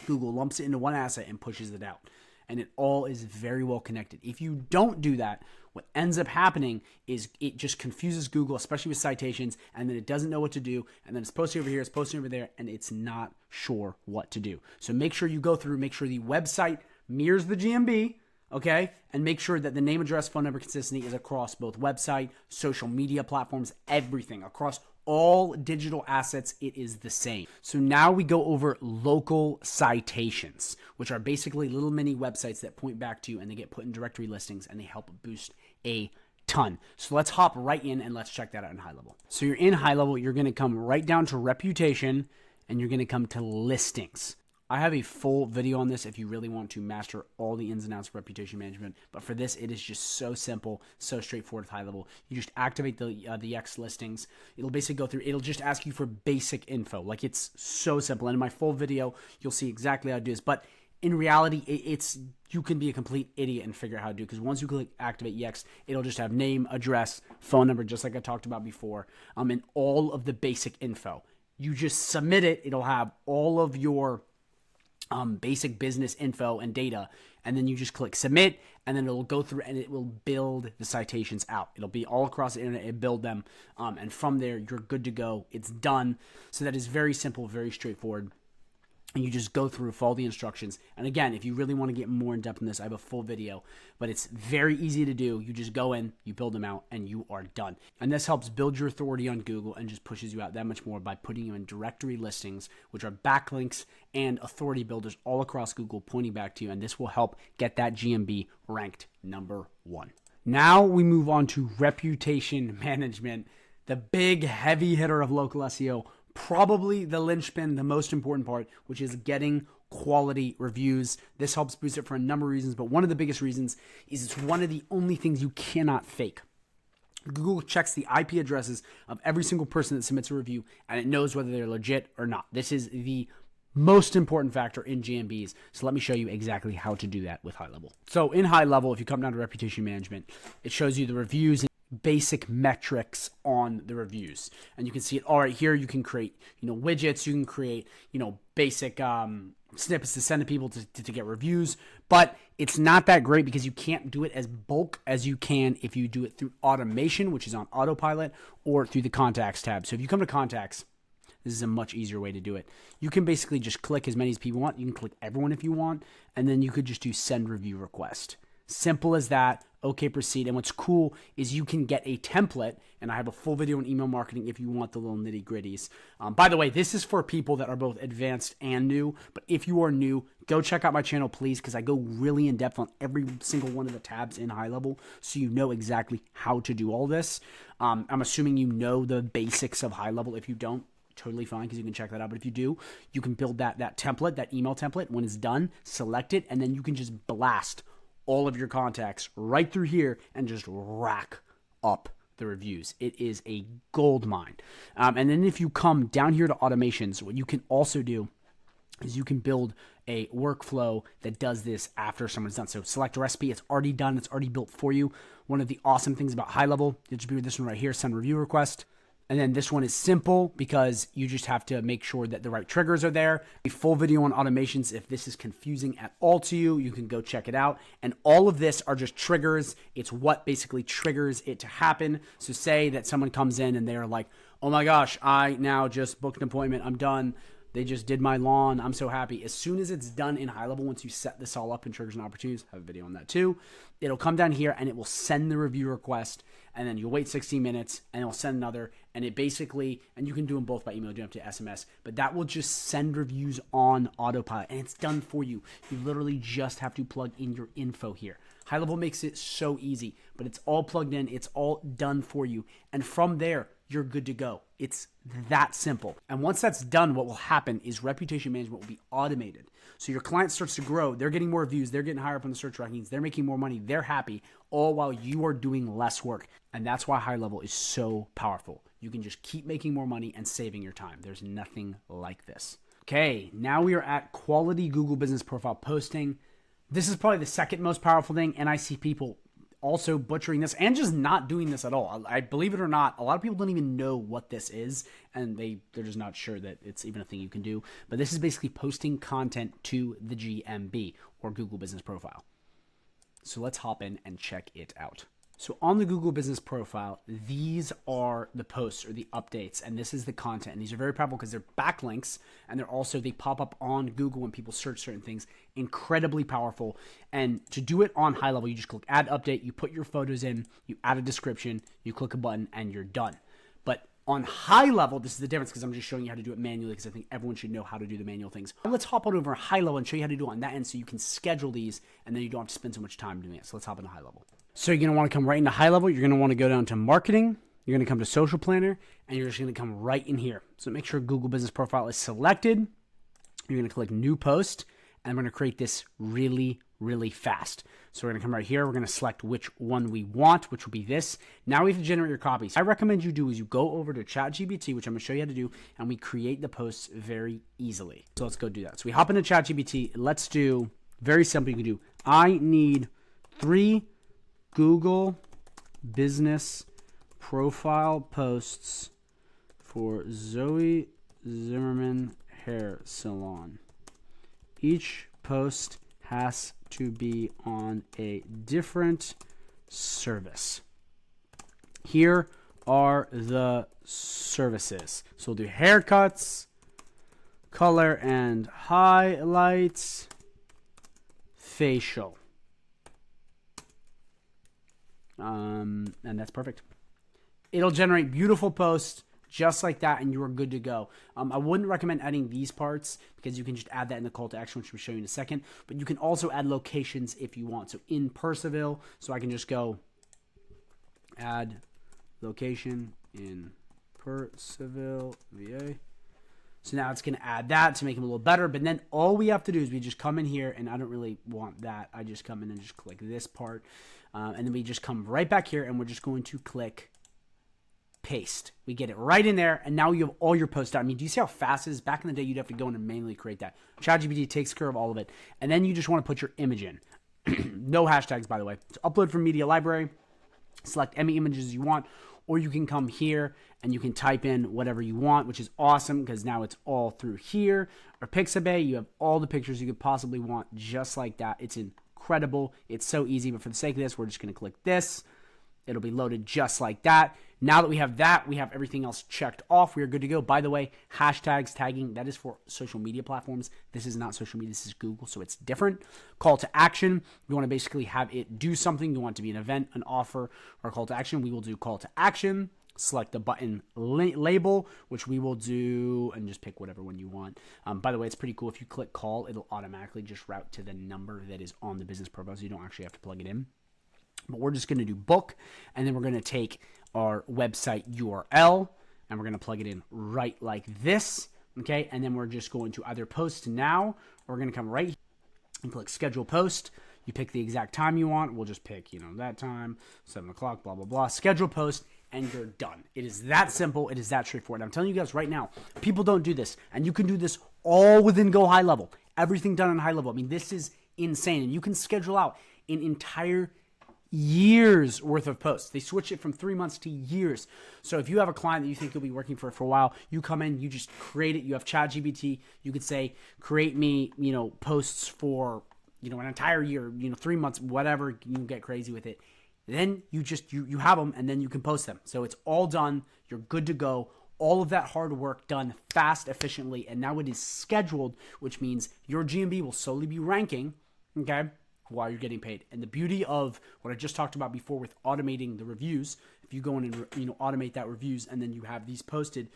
Google lumps it into one asset and pushes it out. And it all is very well connected. If you don't do that, what ends up happening is it just confuses Google, especially with citations, and then it doesn't know what to do, and then it's posting over here, it's posting over there, and it's not sure what to do. So make sure you go through, make sure the website mirrors the GMB, okay? And make sure that the name, address, phone number consistency is across both website, social media platforms, everything, across all digital assets, it is the same. So now we go over local citations, which are basically little mini websites that point back to you and they get put in directory listings and they help boost a ton. So let's hop right in and let's check that out in high level. So you're in high level, you're going to come right down to reputation and you're going to come to listings. I have a full video on this if you really want to master all the ins and outs of reputation management. But for this, it is just so simple, so straightforward with high level. You just activate the X listings. It'll basically go through. It'll just ask you for basic info. Like, it's so simple. And in my full video, you'll see exactly how to do this. But in reality, you can be a complete idiot and figure out how to do it. Because once you click activate EX, it'll just have name, address, phone number, just like I talked about before, and all of the basic info. You just submit it. It'll have all of your basic business info and data, and then you just click submit, and then it'll go through and it will build the citations out. It'll be all across the internet and build them, and from there you're good to go. It's done. So that is very simple, very straightforward. And you just go through, follow the instructions. And again, if you really want to get more in depth in this, I have a full video, but it's very easy to do. You just go in, you build them out, and you are done. And this helps build your authority on Google and just pushes you out that much more by putting you in directory listings, which are backlinks and authority builders all across Google pointing back to you. And this will help get that GMB ranked number 1. Now we move on to reputation management, the big heavy hitter of local SEO. Probably the linchpin, the most important part, which is getting quality reviews. This helps boost it for a number of reasons, but one of the biggest reasons is it's one of the only things you cannot fake. Google checks the IP addresses of every single person that submits a review, and it knows whether they're legit or not. This is the most important factor in GMBs. So let me show you exactly how to do that with high level. So in high level, if you come down to reputation management, it shows you the reviews, basic metrics on the reviews, and you can see it all right here. You can create widgets, you can create basic snippets to send to people to get reviews, but it's not that great because you can't do it as bulk as you can if you do it through automation, which is on autopilot, or through the contacts tab. So if you come to contacts, this is a much easier way to do it. You can basically just click as many as people want. You can click everyone if you want, and then you could just do send review request. Simple as that. Okay, proceed. And what's cool is you can get a template, and I have a full video on email marketing if you want the little nitty gritties. By the way, this is for people that are both advanced and new, but if you are new, go check out my channel, please, because I go really in depth on every single one of the tabs in high level, so you know exactly how to do all this. I'm assuming you know the basics of high level. If you don't, totally fine, because you can check that out. But if you do, you can build that template, that email template. When it's done, select it, and then you can just blast all of your contacts right through here and just rack up the reviews. It is a gold mine. And then if you come down here to automations, what you can also do is you can build a workflow that does this after someone's done. So select a recipe. It's already done. It's already built for you. One of the awesome things about high level, you just do this one right here, send review request. And then this one is simple because you just have to make sure that the right triggers are there. A full video on automations. If this is confusing at all to you, you can go check it out. And all of this are just triggers. It's what basically triggers it to happen. So say that someone comes in and they're like, oh my gosh, I now just booked an appointment. I'm done. They just did my lawn. I'm so happy. As soon as it's done in high level, once you set this all up in triggers and opportunities, I have a video on that too. It'll come down here and it will send the review request, and then you'll wait 60 minutes and it'll send another. And it basically, and you can do them both by email, you don't have to SMS, but that will just send reviews on autopilot and it's done for you. You literally just have to plug in your info here. High level makes it so easy, but it's all plugged in. It's all done for you. And from there, you're good to go. It's that simple. And once that's done, what will happen is reputation management will be automated. So your client starts to grow. They're getting more views. They're getting higher up in the search rankings. They're making more money. They're happy, all while you are doing less work. And that's why high level is so powerful. You can just keep making more money and saving your time. There's nothing like this. Okay, now we are at quality Google Business Profile posting. This is probably the second most powerful thing, and I see people also butchering this and just not doing this at all. I believe it or not, a lot of people don't even know what this is, and they're just not sure that it's even a thing you can do. But this is basically posting content to the GMB, or Google Business Profile. So let's hop in and check it out. So on the Google Business Profile, these are the posts or the updates, and this is the content. And these are very powerful because they're backlinks, and they pop up on Google when people search certain things. Incredibly powerful. And to do it on high level, you just click add update, you put your photos in, you add a description, you click a button, and you're done. But on high level, this is the difference because I'm just showing you how to do it manually because I think everyone should know how to do the manual things. Let's hop on over high level and show you how to do it on that end so you can schedule these and then you don't have to spend so much time doing it. So let's hop into high level. So you're going to want to come right into high level. You're going to want to go down to marketing. You're going to come to social planner and you're just going to come right in here. So make sure Google Business Profile is selected. You're going to click new post and we're going to create this really fast. So we're going to come right here. We're going to select which one we want, which will be this. Now we have to generate your copies. I recommend you do is you go over to ChatGPT, which I'm going to show you how to do, and we create the posts very easily. So let's go do that. So we hop into ChatGPT. Let's do, very simple, you can do, I need 3 Google Business Profile posts for Zoe Zimmerman Hair Salon. Each post has to be on a different service. Here are the services. So we'll do haircuts, color and highlights, facial. And that's perfect. It'll generate beautiful posts just like that, and you are good to go. I wouldn't recommend adding these parts because you can just add that in the call to action, which we'll show you in a second. But you can also add locations if you want. So in Purcellville, so I can just go add location in Purcellville, VA. So now it's going to add that to make them a little better. But then all we have to do is we just come in here, and I don't really want that. I just come in and just click this part. And then we just come right back here, and we're just going to click paste. We get it right in there, and now you have all your posts out. I mean, do you see how fast it is? Back in the day, you'd have to go in and manually create that. ChatGPT takes care of all of it. And then you just want to put your image in. No hashtags, by the way. So upload from media library. Select any images you want, or you can come here and you can type in whatever you want, which is awesome because now it's all through here. Or Pixabay, you have all the pictures you could possibly want just like that. It's incredible. It's so easy, but for the sake of this, we're just going to click this. It'll be loaded just like that. Now that we have that, we have everything else checked off. We are good to go. By the way, hashtags, tagging, that is for social media platforms. This is not social media. This is Google, so it's different. Call to action. You want to basically have it do something. You want it to be an event, an offer, or a call to action. We will do call to action. Select the button label, which we will do, and just pick whatever one you want. By the way, it's pretty cool. If you click call, it'll automatically just route to the number that is on the business profile, so you don't actually have to plug it in. But we're just going to do book, and then we're going to take our website URL, and we're going to plug it in right like this, okay? And then we're just going to either post now, or we're going to come right here and click schedule post. You pick the exact time you want. We'll just pick, that time, 7 o'clock, blah, blah, blah. Schedule post, and you're done. It is that simple. It is that straightforward. I'm telling you guys right now, people don't do this, and you can do this all within Go High Level. Everything done on high level. I mean, this is insane, and you can schedule out an entire years worth of posts. They switch it from 3 months to years. So if you have a client that you think you'll be working for a while, you come in, you just create it. You have ChatGPT. You could say, create me, posts for, an entire year, 3 months, whatever. You can get crazy with it. Then you have them, and then you can post them. So it's all done. You're good to go. all of that hard work done fast, efficiently, and now it is scheduled, which means your GMB will slowly be ranking, okay, while you're getting paid. And the beauty of what I just talked about before with automating the reviews, if you go in and automate that reviews and then you have these posted,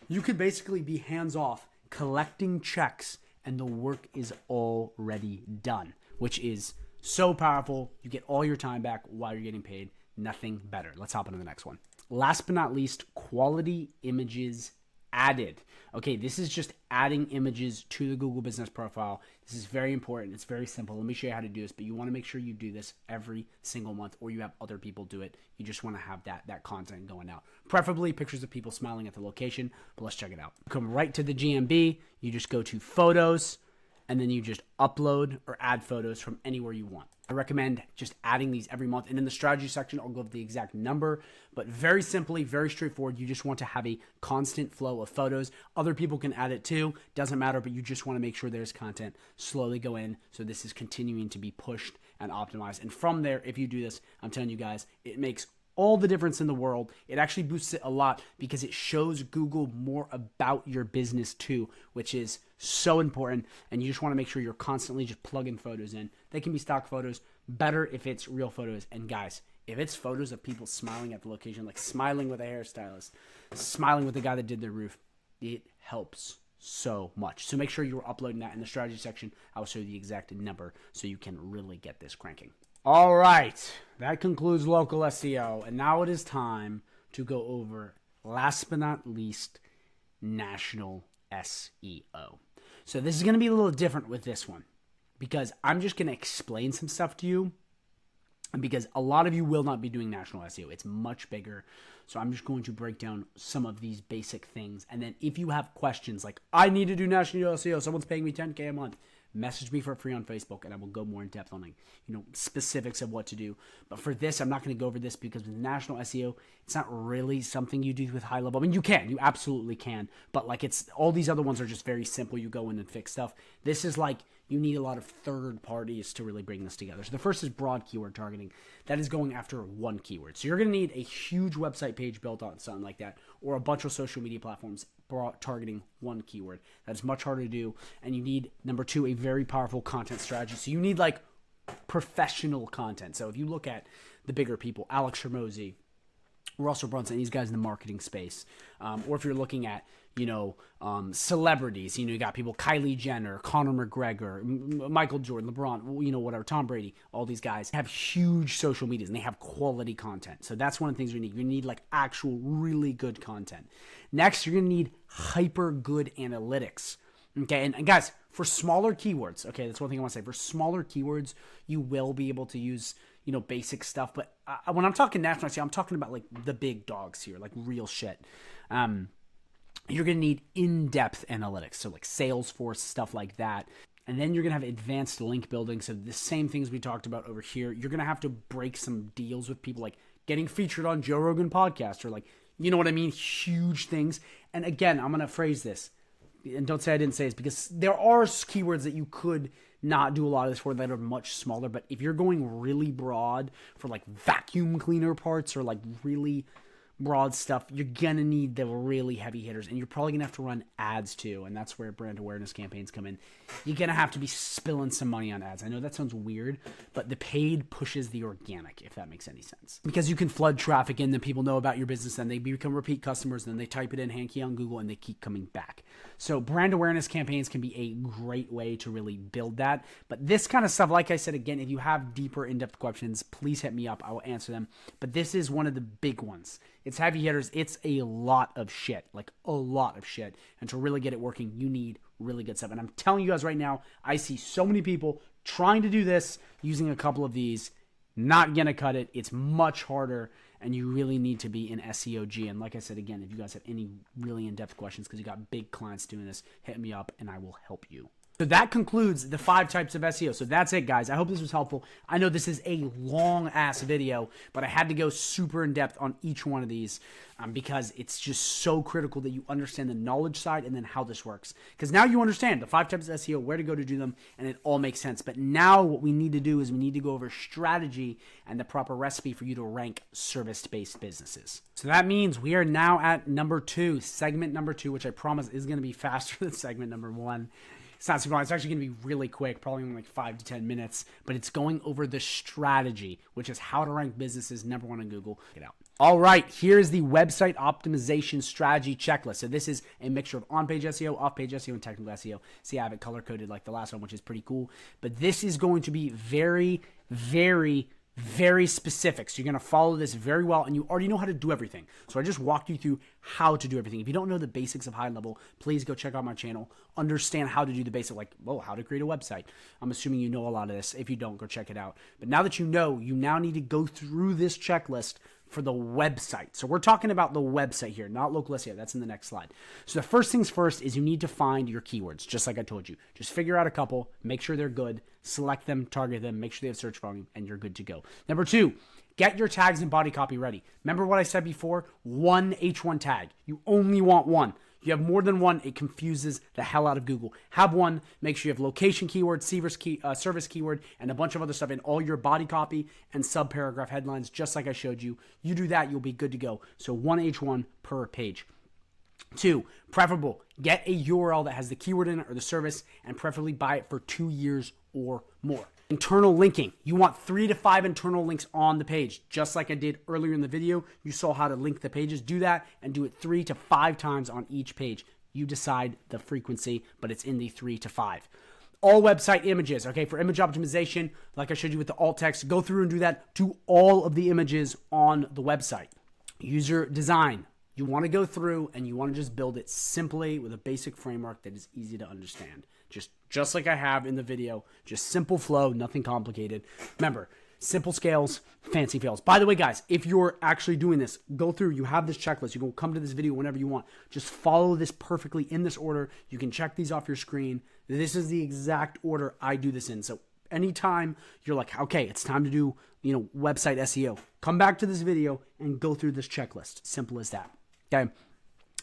you could basically be hands off collecting checks and the work is already done, which is so powerful. You get all your time back while you're getting paid. Nothing better. Let's hop into the next one. Last but not least, quality images added. Okay, this is just adding images to the Google Business Profile. This is very important. It's very simple. Let me show you how to do this, but you want to make sure you do this every single month or you have other people do it. You just want to have that content going out. Preferably pictures of people smiling at the location, but let's check it out. Come right to the GMB. You just go to Photos, and then you just upload or add photos from anywhere you want. I recommend just adding these every month. And in the strategy section, I'll go over the exact number, but very simply, very straightforward. You just want to have a constant flow of photos. Other people can add it too. Doesn't matter, but you just want to make sure there's content. Slowly go in. So this is continuing to be pushed and optimized. And from there, if you do this, I'm telling you guys, it makes all the difference in the world. It actually boosts it a lot because it shows Google more about your business too, which is so important. And you just want to make sure you're constantly just plugging photos in. They can be stock photos, better if it's real photos. And guys, if it's photos of people smiling at the location, like smiling with a hairstylist, smiling with the guy that did their roof, it helps so much. So make sure you're uploading that in the strategy section. I'll show you the exact number so you can really get this cranking. All right, that concludes local SEO, and now it is time to go over, last but not least, national SEO. So this is going to be a little different with this one because I'm just going to explain some stuff to you because a lot of you will not be doing national SEO. It's much bigger, so I'm just going to break down some of these basic things, and then if you have questions like, I need to do national SEO, someone's paying me $10K a month, message me for free on Facebook, and I will go more in depth on specifics of what to do. But for this, I'm not going to go over this because with national SEO, it's not really something you do with high level. I mean, you absolutely can, but like it's all these other ones are just very simple. You go in and fix stuff. This is like you need a lot of third parties to really bring this together. So the first is broad keyword targeting. That is going after one keyword. So you're going to need a huge website page built on something like that, or a bunch of social media platforms targeting one keyword. That's much harder to do. And you need, number two, a very powerful content strategy. So you need like professional content. So if you look at the bigger people, Alex Hormozy, Russell Brunson, these guys in the marketing space, or if you're looking at, celebrities, you got people, Kylie Jenner, Conor McGregor, Michael Jordan, LeBron, whatever, Tom Brady, all these guys have huge social medias and they have quality content. So that's one of the things you need. You need like actual really good content. Next, you're going to need hyper good analytics. Okay. And guys, for smaller keywords, okay, that's one thing I want to say. For smaller keywords, you will be able to use basic stuff. But when I'm talking national SEO, I'm talking about like the big dogs here, like real shit. You're going to need in-depth analytics. So like Salesforce, stuff like that. And then you're going to have advanced link building. So the same things we talked about over here. You're going to have to break some deals with people like getting featured on Joe Rogan podcast or like, you know what I mean? Huge things. And again, I'm going to phrase this. And don't say I didn't say this because there are keywords that you could not do a lot of this for that are much smaller. But if you're going really broad for like vacuum cleaner parts or like really broad stuff, you're going to need the really heavy hitters. And you're probably going to have to run ads too. And that's where brand awareness campaigns come in. You're going to have to be spilling some money on ads. I know that sounds weird, but the paid pushes the organic, if that makes any sense. Because you can flood traffic in, then people know about your business, then they become repeat customers, then they type it in, hand key on Google, and they keep coming back. So brand awareness campaigns can be a great way to really build that. But this kind of stuff, like I said, again, if you have deeper in-depth questions, please hit me up. I will answer them. But this is one of the big ones. It's heavy hitters. It's a lot of shit, like a lot of shit. And to really get it working, you need really good stuff. And I'm telling you guys right now, I see so many people trying to do this using a couple of these, not going to cut it. It's much harder, and you really need to be in SEOG. And like I said, again, if you guys have any really in-depth questions because you got big clients doing this, hit me up and I will help you. So that concludes the 5 types of SEO. So that's it, guys. I hope this was helpful. I know this is a long-ass video, but I had to go super in-depth on each one of these because it's just so critical that you understand the knowledge side and then how this works. Because now you understand the 5 types of SEO, where to go to do them, and it all makes sense. But now what we need to do is we need to go over strategy and the proper recipe for you to rank service-based businesses. So that means we are now at number 2, segment number 2, which I promise is going to be faster than segment number 1. It's not super long. It's actually going to be really quick, probably in like 5 to 10 minutes, but it's going over the strategy, which is how to rank businesses number 1 on Google. Check it out. All right, here's the website optimization strategy checklist. So this is a mixture of on-page SEO, off-page SEO, and technical SEO. See, I have it color-coded like the last one, which is pretty cool. But this is going to be very, very specific. So you're going to follow this very well, and you already know how to do everything. So I just walked you through how to do everything. If you don't know the basics of high level, please go check out my channel. Understand how to do the basic, like, how to create a website. I'm assuming you know a lot of this. If you don't, go check it out. But now that you know, you now need to go through this checklist for the website. So we're talking about the website here, not local SEO. That's in the next slide. So the first things first is you need to find your keywords, just like I told you. Just figure out a couple, make sure they're good, select them, target them, make sure they have search volume, and you're good to go. Number 2, get your tags and body copy ready. Remember what I said before? 1 H1 tag. You only want 1. You have more than 1, it confuses the hell out of Google. Have 1, make sure you have location keyword, service keyword, and a bunch of other stuff in all your body copy and sub-paragraph headlines, just like I showed you. You do that, you'll be good to go. So 1 H1 per page. 2, preferable, get a URL that has the keyword in it or the service, and preferably buy it for 2 years or more. Internal linking. You want 3 to 5 internal links on the page. Just like I did earlier in the video, you saw how to link the pages. Do that and do it 3 to 5 times on each page. You decide the frequency, but it's in the 3 to 5. All website images, okay, for image optimization, like I showed you with the alt text, go through and do that to all of the images on the website. User design. You want to go through and you want to just build it simply with a basic framework that is easy to understand. Just like I have in the video, just simple flow, nothing complicated. Remember, simple scales, fancy fails. By the way, guys, if you're actually doing this, go through, you have this checklist. You can come to this video whenever you want. Just follow this perfectly in this order. You can check these off your screen. This is the exact order I do this in. So anytime you're like, okay, it's time to do, website SEO, come back to this video and go through this checklist. Simple as that. Okay.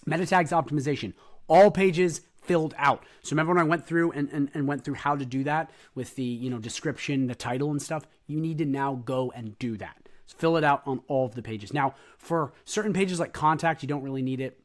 Meta tags optimization. All pages filled out. So remember when I went through and went through how to do that with the description, the title and stuff? You need to now go and do that. So fill it out on all of the pages. Now, for certain pages like contact, you don't really need it.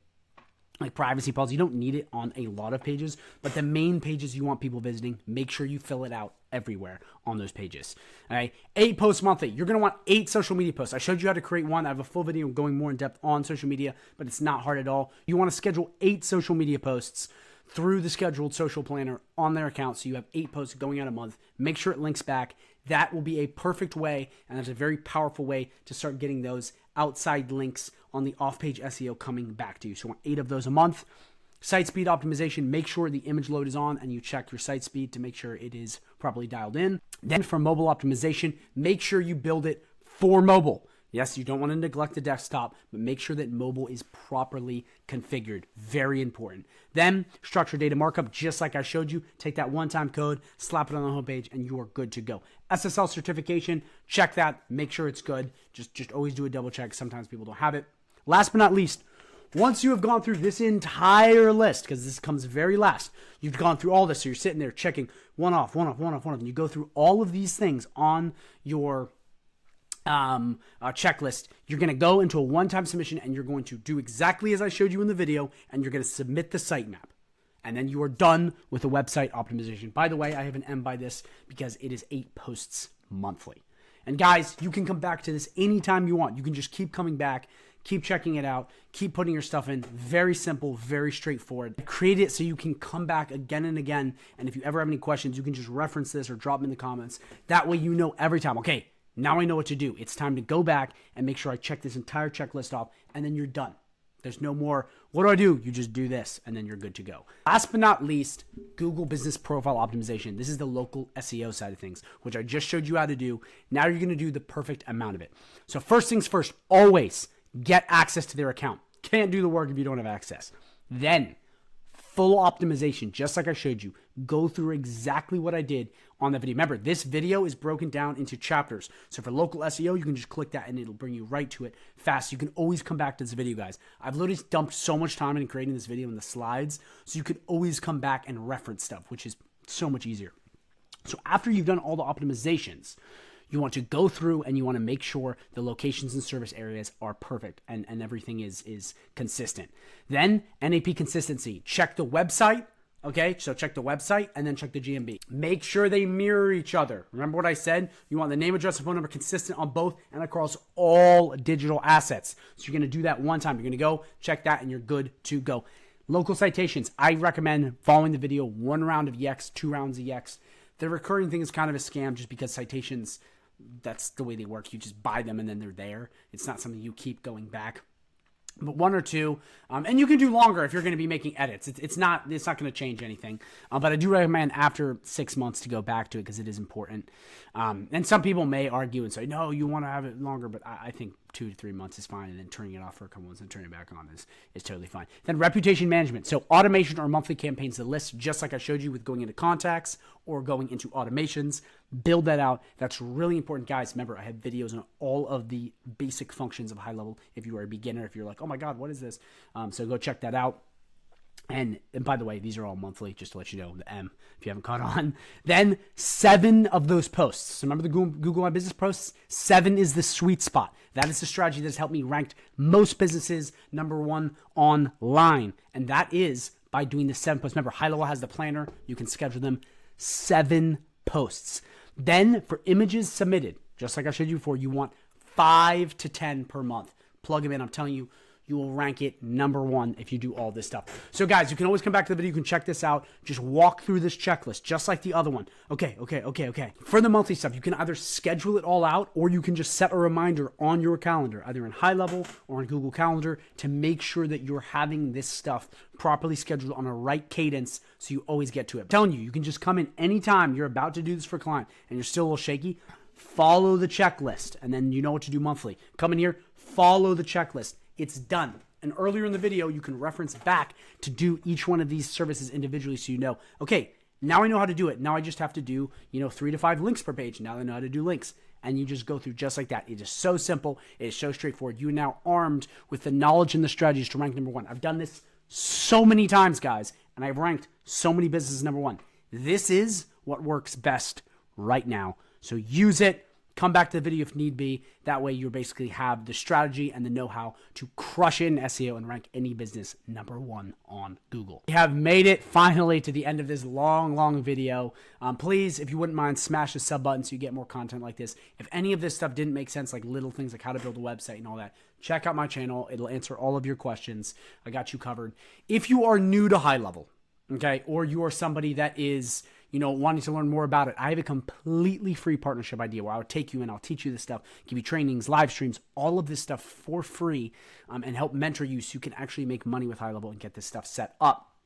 Like privacy policy, you don't need it on a lot of pages, but the main pages you want people visiting, make sure you fill it out everywhere on those pages. All right, 8 posts monthly. You're going to want 8 social media posts. I showed you how to create one. I have a full video going more in depth on social media, but it's not hard at all. You want to schedule 8 social media posts through the scheduled social planner on their account. So you have 8 posts going out a month. Make sure it links back. That will be a perfect way, and that's a very powerful way to start getting those outside links on the off-page SEO coming back to you. So 8 of those a month. Site speed optimization, make sure the image load is on and you check your site speed to make sure it is properly dialed in. Then for mobile optimization, make sure you build it for mobile. Yes, you don't want to neglect the desktop, but make sure that mobile is properly configured. Very important. Then structured data markup, just like I showed you. Take that one-time code, slap it on the homepage, and you are good to go. SSL certification, check that. Make sure it's good. Just always do a double check. Sometimes people don't have it. Last but not least, once you have gone through this entire list, because this comes very last, you've gone through all this, so you're sitting there checking one off, and you go through all of these things on your checklist. You're going to go into a one-time submission and you're going to do exactly as I showed you in the video, and you're going to submit the sitemap. And then you are done with the website optimization. By the way, I have an M by this because it is 8 posts monthly. And guys, you can come back to this anytime you want. You can just keep coming back, keep checking it out, keep putting your stuff in. Very simple, very straightforward. Create it so you can come back again and again. And if you ever have any questions, you can just reference this or drop them in the comments. That way you know every time, okay, now I know what to do. It's time to go back and make sure I check this entire checklist off, and then you're done. There's no more, what do? You just do this, and then you're good to go. Last but not least, Google Business Profile Optimization. This is the local SEO side of things, which I just showed you how to do. Now you're going to do the perfect amount of it. So first things first, always get access to their account. Can't do the work if you don't have access. Then full optimization, just like I showed you. Go through exactly what I did on the video. Remember, this video is broken down into chapters. So for local SEO, you can just click that and it'll bring you right to it fast. You can always come back to this video, guys. I've literally dumped so much time in creating this video and the slides, so you could always come back and reference stuff, which is so much easier. So after you've done all the optimizations, you want to go through and you want to make sure the locations and service areas are perfect and everything is consistent. Then NAP consistency. Check the website. Okay, so check the website and then check the GMB. Make sure they mirror each other. Remember what I said? You want the name, address, and phone number consistent on both and across all digital assets. So you're going to do that one time. You're going to go check that and you're good to go. Local citations. I recommend following the video, 1 round of EX, 2 rounds of EX. The recurring thing is kind of a scam just because citations, that's the way they work. You just buy them and then they're there. It's not something you keep going back. But 1 or 2, and you can do longer if you're going to be making edits. It's not going to change anything. But I do recommend after 6 months to go back to it because it is important. And some people may argue and say, no, you want to have it longer. But I think 2 to 3 months is fine, and then turning it off for a couple months and turning it back on is totally fine. Then reputation management. So automation or monthly campaigns, the list, just like I showed you with going into contacts or going into automations. Build that out. That's really important, guys. Remember, I have videos on all of the basic functions of high level. If you are a beginner, if you're like, oh my God, what is this? So go check that out. And by the way, these are all monthly, just to let you know, the M, if you haven't caught on. Then 7 of those posts. So remember the Google My Business posts? 7 is the sweet spot. That is the strategy that has helped me rank most businesses #1 online. And that is by doing the 7 posts. Remember, High Level has the planner. You can schedule them 7 posts. Then for images submitted, just like I showed you before, you want 5 to 10 per month. Plug them in. I'm telling you, you will rank it #1 if you do all this stuff. So guys, you can always come back to the video. You can check this out. Just walk through this checklist, just like the other one. Okay. For the monthly stuff, you can either schedule it all out or you can just set a reminder on your calendar, either in High Level or in Google Calendar, to make sure that you're having this stuff properly scheduled on a right cadence so you always get to it. I'm telling you, you can just come in anytime you're about to do this for a client and you're still a little shaky. Follow the checklist, and then you know what to do monthly. Come in here, follow the checklist. It's done. And earlier in the video, you can reference back to do each one of these services individually so you know, okay, now I know how to do it. Now I just have to do, 3 to 5 links per page. Now I know how to do links. And you just go through just like that. It is so simple. It is so straightforward. You are now armed with the knowledge and the strategies to rank #1. I've done this so many times, guys, and I've ranked so many businesses #1. This is what works best right now. So use it. Come back to the video if need be. That way you basically have the strategy and the know-how to crush in SEO and rank any business #1 on Google. We have made it finally to the end of this long video. Please, if you wouldn't mind, smash the sub button so you get more content like this. If any of this stuff didn't make sense, like little things like how to build a website and all that, check out my channel. It'll answer all of your questions. I got you covered. If you are new to High Level, okay, or you are somebody that is wanting to learn more about it, I have a completely free partnership idea where I'll take you in, I'll teach you this stuff, give you trainings, live streams, all of this stuff for free, and help mentor you so you can actually make money with High Level and get this stuff set up.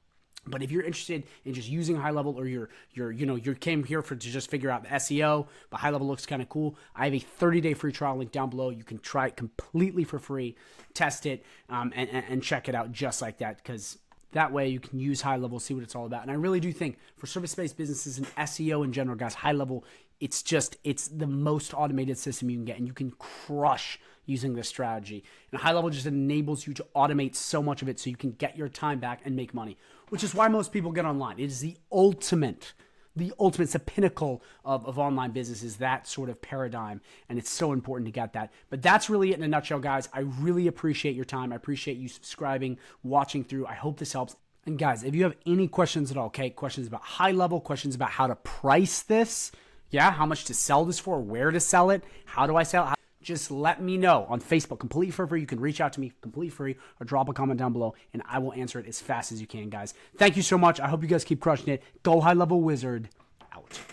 But if you're interested in just using High Level, or you came here to just figure out the SEO, but High Level looks kind of cool, I have a 30-day free trial link down below. You can try it completely for free, test it, and check it out just like that, because that way you can use High Level, see what it's all about. And I really do think for service-based businesses and SEO in general, guys, High Level, it's the most automated system you can get, and you can crush using this strategy. And High Level just enables you to automate so much of it so you can get your time back and make money, which is why most people get online. It is the ultimate, it's the pinnacle of online business, is that sort of paradigm, and it's so important to get that. But that's really it in a nutshell, guys. I really appreciate your time. I appreciate you subscribing, watching through. I hope this helps. And guys, if you have any questions at all, okay, questions about High Level, questions about how to price this, how much to sell this for, where to sell it, how do I sell it, just let me know on Facebook, completely for free. You can reach out to me completely free or drop a comment down below, and I will answer it as fast as you can, guys. Thank you so much. I hope you guys keep crushing it. Go High Level Wizard out.